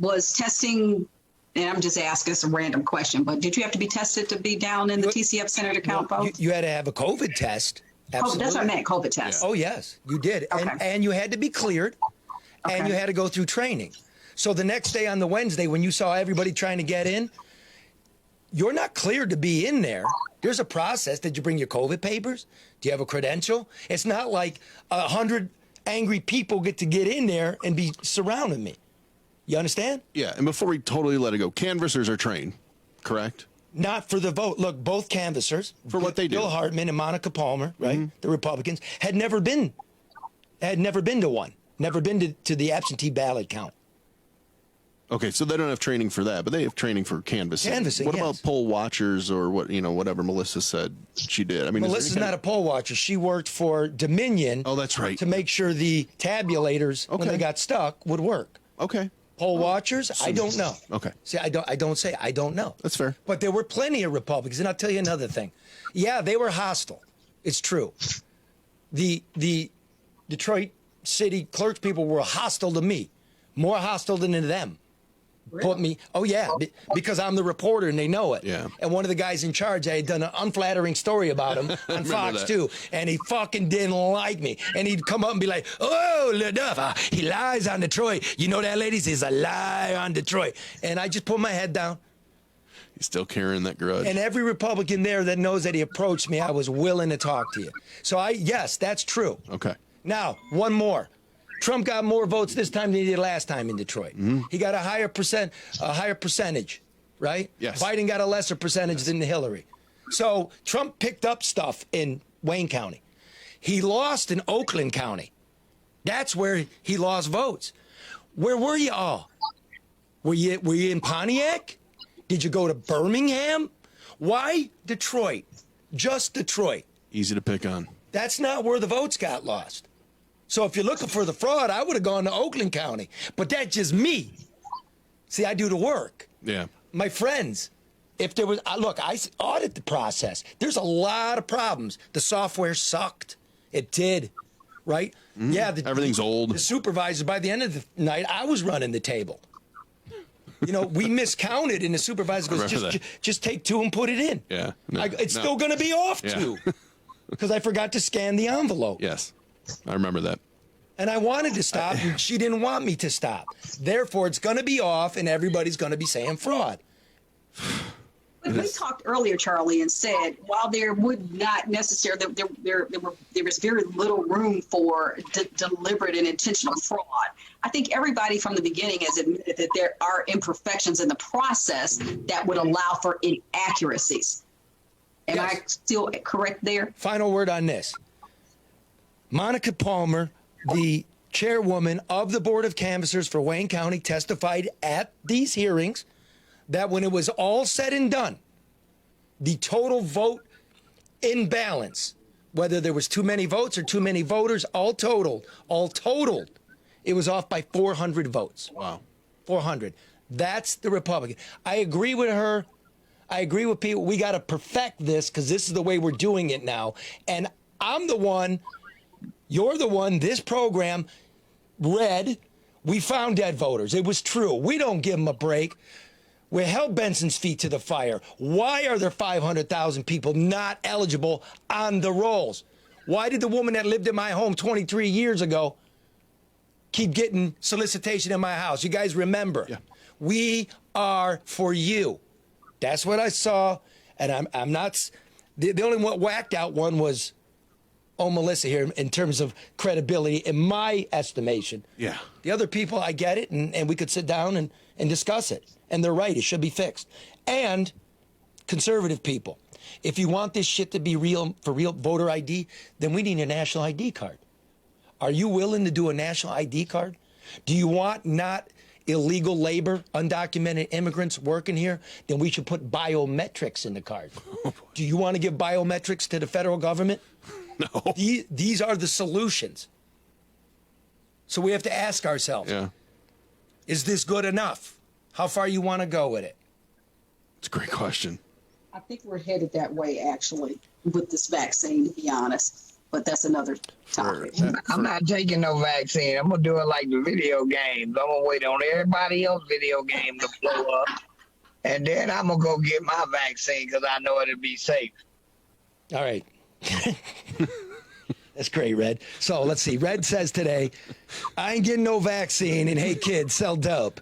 Was testing, and I'm just asking a random question, but did you have to be tested to be down in the TCF Center to count votes? You had to have a COVID test. Absolutely. Oh, that's what I meant, COVID test. Yeah. Oh, yes, you did. Okay. And you had to be cleared, and you had to go through training. So the next day on the Wednesday, when you saw everybody trying to get in, you're not cleared to be in there. There's a process. Did you bring your COVID papers? Do you have a credential? It's not like 100 angry people get to get in there and be surrounding me. You understand? Yeah, and before we totally let it go, canvassers are trained, correct? Not for the vote. Look, both canvassers, for what they do, Bill Hartman and Monica Palmer, right, the Republicans, had never been to one, never been to the absentee ballot count. Okay, so they don't have training for that, but they have training for canvassing. Canvassing, What yes. about poll watchers or whatever Melissa said she did? I mean, Melissa's not a poll watcher. She worked for Dominion. Oh, that's right. To make sure the tabulators, when they got stuck, would work. Okay. Poll watchers, I don't know. Okay. See, I don't know. That's fair. But there were plenty of Republicans, and I'll tell you another thing. Yeah, they were hostile. It's true. The Detroit City clerks people were hostile to me, more hostile than to them. Really? Put me, oh yeah, because I'm the reporter and they know it. Yeah. And one of the guys in charge, I had done an unflattering story about him on Fox that. too, and he fucking didn't like me. And he'd come up and be like, "Oh, LeDuff, he lies on Detroit. You know that, ladies? He's a lie on Detroit." And I just put my head down. He's still carrying that grudge. And every Republican there that knows that he approached me, I was willing to talk to you. So yes, that's true. Okay. Now, one more. Trump got more votes this time than he did last time in Detroit. Mm-hmm. He got a higher percentage, right? Yes. Biden got a lesser percentage than Hillary. So Trump picked up stuff in Wayne County. He lost in Oakland County. That's where he lost votes. Where were you all? Were you in Pontiac? Did you go to Birmingham? Why Detroit? Just Detroit. Easy to pick on. That's not where the votes got lost. So if you're looking for the fraud, I would have gone to Oakland County. But that's just me. See, I do the work. Yeah. My friends, if there was, look, I audit the process. There's a lot of problems. The software sucked. It did, right? Yeah. Everything's old. The supervisor, by the end of the night, I was running the table. You know, we miscounted, and the supervisor goes, just take two and put it in. Yeah. It's still going to be off two because I forgot to scan the envelope. Yes. I remember that. And I wanted to stop, and she didn't want me to stop. Therefore, it's going to be off, and everybody's going to be saying fraud. But we talked earlier, Charlie, and said while there would not necessarily there was very little room for deliberate and intentional fraud. I think everybody from the beginning has admitted that there are imperfections in the process that would allow for inaccuracies. Am I still correct there? Final word on this. Monica Palmer, the chairwoman of the Board of Canvassers for Wayne County, testified at these hearings that when it was all said and done, the total vote imbalance, whether there was too many votes or too many voters, all totaled, it was off by 400 votes. Wow. 400. That's the Republican. I agree with her. I agree with people. We got to perfect this because this is the way we're doing it now. And I'm the one, you're the one, this program read, we found dead voters. It was true. We don't give them a break. We held Benson's feet to the fire. Why are there 500,000 people not eligible on the rolls? Why did the woman that lived in my home 23 years ago keep getting solicitation in my house? You guys remember. Yeah. We are for you. That's what I saw, and I'm not. The only one whacked out one was, Melissa here in terms of credibility, in my estimation. Yeah. The other people, I get it, and we could sit down and discuss it. And they're right, it should be fixed. And conservative people, if you want this shit to be real, for real voter ID, then we need a national ID card. Are you willing to do a national ID card? Do you want not illegal labor, undocumented immigrants working here? Then we should put biometrics in the card. Do you want to give biometrics to the federal government? No. These are the solutions. So we have to ask ourselves, is this good enough? How far you want to go with it? It's a great question. I think we're headed that way, actually, with this vaccine, to be honest. But that's another topic. I'm not taking no vaccine. I'm going to do it like the video games. I'm going to wait on everybody else's video game to blow up. And then I'm going to go get my vaccine because I know it'll be safe. All right. That's great, Red. So let's see. Red says today, I ain't getting no vaccine, and hey, kids, sell dope.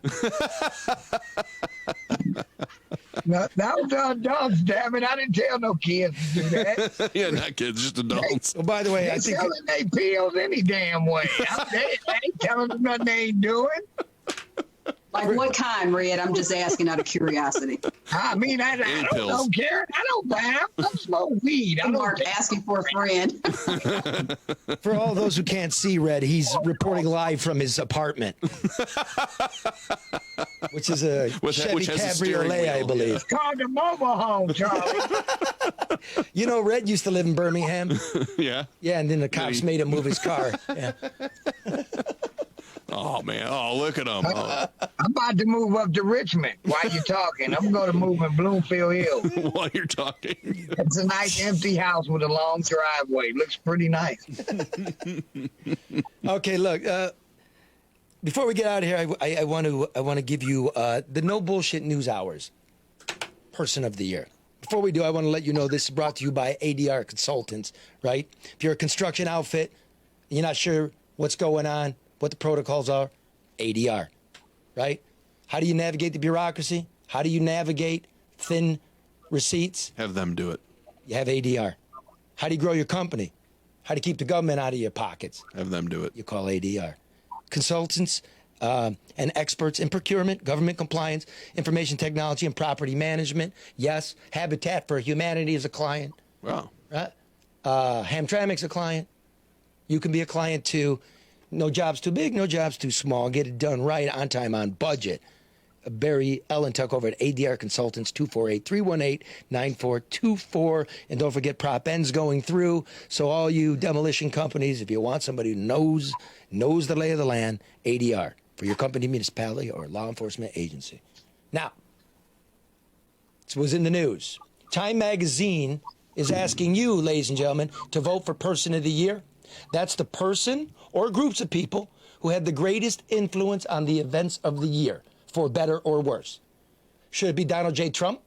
No, that was adults, damn it. I didn't tell no kids to do that. Yeah, not kids, just adults. Oh, by the way, I think selling they pills any damn way. I ain't telling them nothing they ain't doing. Like what kind, Red? I'm just asking out of curiosity. I mean, I don't care. I don't buy. I smoke weed. I'm asking for a friend. For all those who can't see Red, he's reporting live from his apartment. which is a Chevy which has a steering Cabriolet, wheel, I believe. It's called the mobile home, Charlie. You know, Red used to live in Birmingham. Yeah. Yeah, and then the cops made him move his car. Yeah. Oh man! Oh, look at him! Oh. I'm about to move up to Richmond. While you're talking, I'm going to move in Bloomfield Hill. While you're talking, it's a nice empty house with a long driveway. Looks pretty nice. Okay, look. Before we get out of here, I want to give you the No Bullshit News Hours Person of the Year. Before we do, I want to let you know this is brought to you by ADR Consultants. Right? If you're a construction outfit, you're not sure what's going on, what the protocols are, ADR, right? How do you navigate the bureaucracy? How do you navigate thin receipts? Have them do it. You have ADR. How do you grow your company? How do you keep the government out of your pockets? Have them do it. You call ADR. Consultants and experts in procurement, government compliance, information technology, and property management. Yes, Habitat for Humanity is a client. Wow. Right? Hamtramck's a client. You can be a client too. No job's too big, no job's too small. Get it done right, on time, on budget. Barry Ellen Tuck over at ADR Consultants, 248-318-9424. And don't forget Prop N's going through. So all you demolition companies, if you want somebody who knows the lay of the land, ADR for your company, municipality, or law enforcement agency. Now, this was in the news. Time Magazine is asking you, ladies and gentlemen, to vote for Person of the Year. That's the person or groups of people who had the greatest influence on the events of the year, for better or worse. Should it be Donald J. Trump?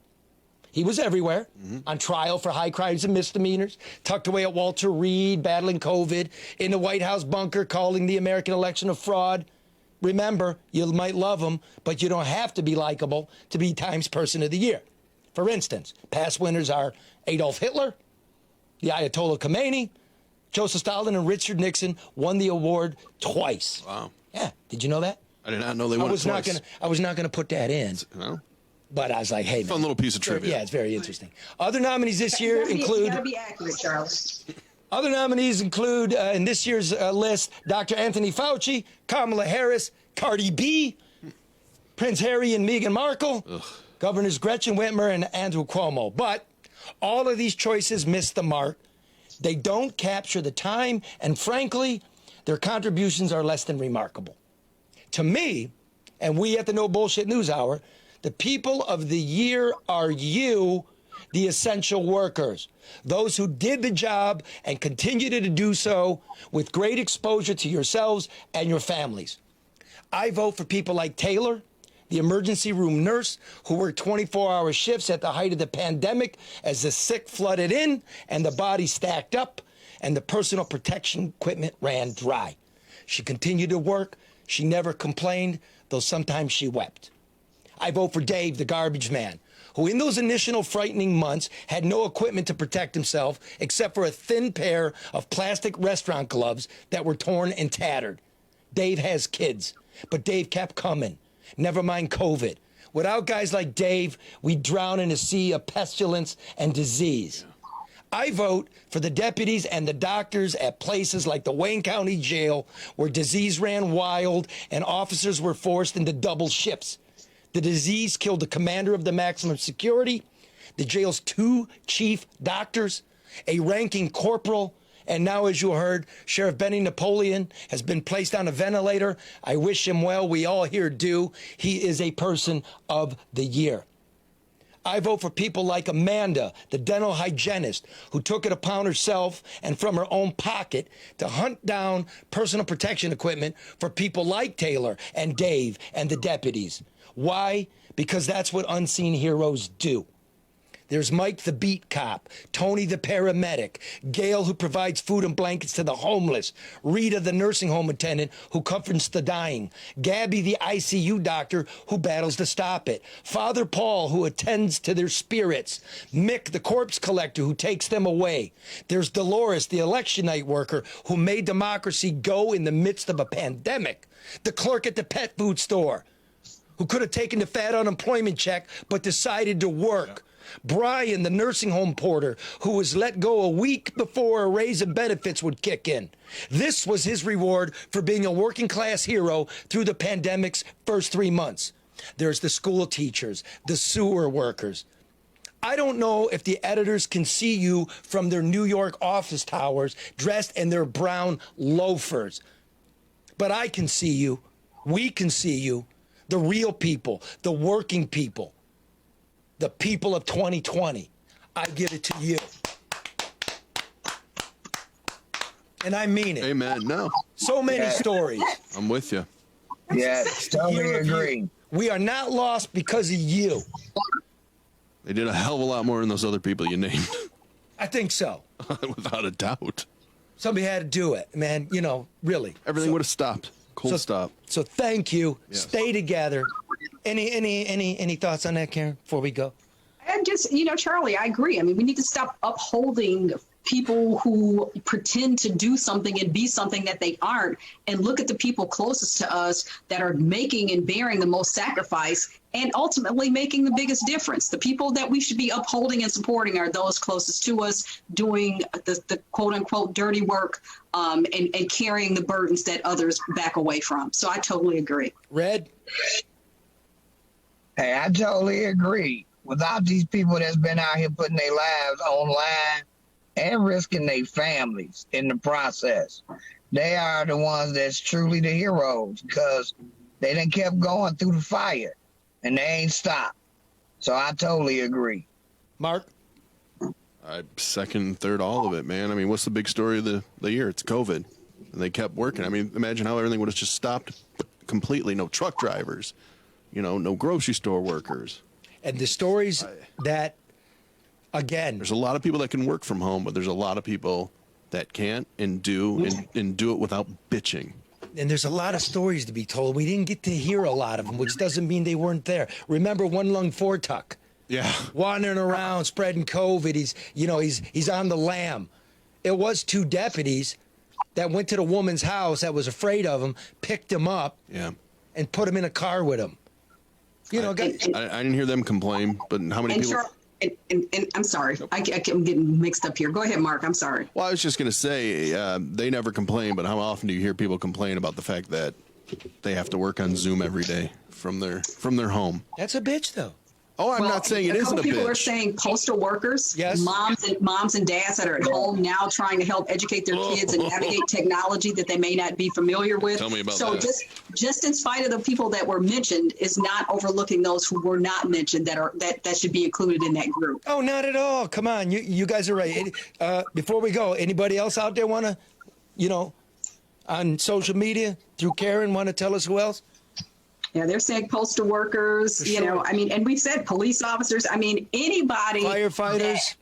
He was everywhere, on trial for high crimes and misdemeanors, tucked away at Walter Reed, battling COVID, in the White House bunker, calling the American election a fraud. Remember, you might love him, but you don't have to be likable to be Time's Person of the Year. For instance, past winners are Adolf Hitler, the Ayatollah Khomeini, Joseph Stalin, and Richard Nixon won the award twice. Wow. Yeah. Did you know that? I did not know they won it twice. I was not gonna put that in. No? But I was like, hey, fun little piece of trivia. Yeah, it's very interesting. Other nominees this year include... You gotta be accurate, Charles. Other nominees include, in this year's list, Dr. Anthony Fauci, Kamala Harris, Cardi B, Prince Harry and Meghan Markle, Governors Gretchen Whitmer and Andrew Cuomo. But all of these choices miss the mark. They don't capture the time, and frankly, their contributions are less than remarkable. To me, and we at the No Bullshit News Hour, the people of the year are you, the essential workers, those who did the job and continue to do so with great exposure to yourselves and your families. I vote for people like Taylor, the emergency room nurse who worked 24-hour shifts at the height of the pandemic as the sick flooded in and the bodies stacked up and the personal protection equipment ran dry. She continued to work. She never complained, though sometimes she wept. I vote for Dave, the garbage man, who in those initial frightening months had no equipment to protect himself except for a thin pair of plastic restaurant gloves that were torn and tattered. Dave has kids, but Dave kept coming. Never mind COVID. Without guys like Dave, we drown in a sea of pestilence and disease. I vote for the deputies and the doctors at places like the Wayne County Jail, where disease ran wild and officers were forced into double shifts. The disease killed the commander of the maximum security, the jail's 2 chief doctors, a ranking corporal, and now, as you heard, Sheriff Benny Napoleon has been placed on a ventilator. I wish him well. We all here do. He is a person of the year. I vote for people like Amanda, the dental hygienist, who took it upon herself and from her own pocket to hunt down personal protection equipment for people like Taylor and Dave and the deputies. Why? Because that's what unseen heroes do. There's Mike the beat cop, Tony the paramedic, Gail who provides food and blankets to the homeless, Rita the nursing home attendant who comforts the dying, Gabby the ICU doctor who battles to stop it, Father Paul who attends to their spirits, Mick the corpse collector who takes them away. There's Dolores the election night worker who made democracy go in the midst of a pandemic, the clerk at the pet food store who could have taken the fat unemployment check but decided to work. Brian, the nursing home porter, who was let go a week before a raise in benefits would kick in. This was his reward for being a working class hero through the pandemic's first 3 months. There's the school teachers, the sewer workers. I don't know if the editors can see you from their New York office towers dressed in their brown loafers. But I can see you. We can see you. The real people, the working people, the people of 2020. I give it to you. And I mean it. Amen. No. So many stories. I'm with you. Yes, totally agree. We are not lost because of you. They did a hell of a lot more than those other people you named. I think so. Without a doubt. Somebody had to do it, man. You know, really. Everything would have stopped. Cold stop. So thank you. Yes. Stay together. Any thoughts on that, Karen, before we go? And just, Charlie, I agree. I mean, we need to stop upholding people who pretend to do something and be something that they aren't, and look at the people closest to us that are making and bearing the most sacrifice and ultimately making the biggest difference. The people that we should be upholding and supporting are those closest to us, doing the quote unquote dirty work, and carrying the burdens that others back away from. So I totally agree. Red? Hey, I totally agree. Without these people that's been out here putting their lives online and risking their families in the process, they are the ones that's truly the heroes, because they done kept going through the fire and they ain't stopped. So I totally agree. Mark? I second and third all of it, man. I mean, what's the big story of the year? It's COVID. And they kept working. I mean, imagine how everything would have just stopped completely. No truck drivers, no grocery store workers. And the stories that, again, there's a lot of people that can work from home, but there's a lot of people that can't and do and do it without bitching. And there's a lot of stories to be told. We didn't get to hear a lot of them, which doesn't mean they weren't there. Remember One Lung Fortuck? Yeah. Wandering around, spreading COVID. He's on the lam. It was 2 deputies that went to the woman's house that was afraid of him, picked him up, and put him in a car with him. I didn't hear them complain, but how many people... And I'm sorry, I'm getting mixed up here. Go ahead, Mark. I'm sorry. Well, I was just going to say, they never complain, but how often do you hear people complain about the fact that they have to work on Zoom every day from their home? That's a bitch, though. Oh, I'm not saying it isn't a bitch. People are saying postal workers, yes, moms and dads that are at home now trying to help educate their kids and navigate technology that they may not be familiar with. Tell me about that. So just in spite of the people that were mentioned, is not overlooking those who were not mentioned that should be included in that group. Oh, not at all. Come on, you guys are right. Before we go, anybody else out there want to, on social media through Karen, want to tell us who else? Yeah, they're saying postal workers, sure. and we've said police officers. I mean, anybody. Firefighters,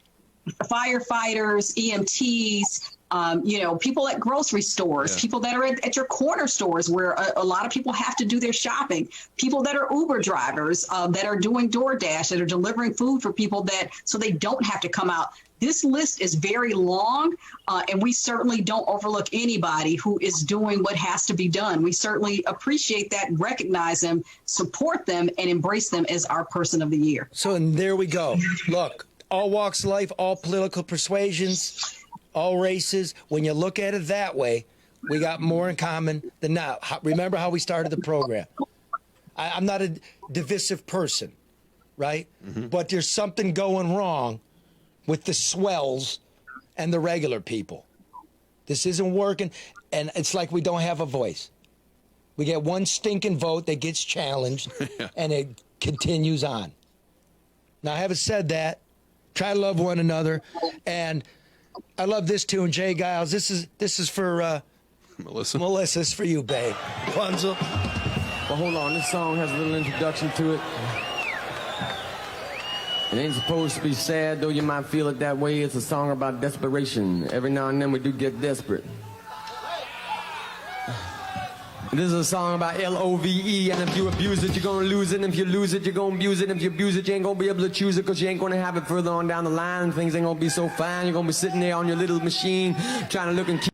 EMTs, people at grocery stores, people that are at your corner stores where a lot of people have to do their shopping, people that are Uber drivers, that are doing DoorDash, that are delivering food for people so they don't have to come out. This list is very long, and we certainly don't overlook anybody who is doing what has to be done. We certainly appreciate that, recognize them, support them, and embrace them as our person of the year. So, and there we go. Look, all walks of life, all political persuasions, all races. When you look at it that way, we got more in common than not. Remember how we started the program. I'm not a divisive person, right? Mm-hmm. But there's something going wrong with the swells and the regular people. This isn't working, and it's like we don't have a voice. We get one stinking vote that gets challenged, and it continues on. Now, having said that, try to love one another, and I love this tune, Jay Giles. This is for Mellissa. Mellissa, it's for you, babe. Punzel. Well, hold on. This song has a little introduction to it. It ain't supposed to be sad, though you might feel it that way. It's a song about desperation. Every now and then we do get desperate. This is a song about L-O-V-E, and if you abuse it, you're gonna lose it, and if you lose it, you're gonna abuse it, and if you abuse it, you ain't gonna be able to choose it, because you ain't gonna have it further on down the line, and things ain't gonna be so fine. You're gonna be sitting there on your little machine, trying to look and keep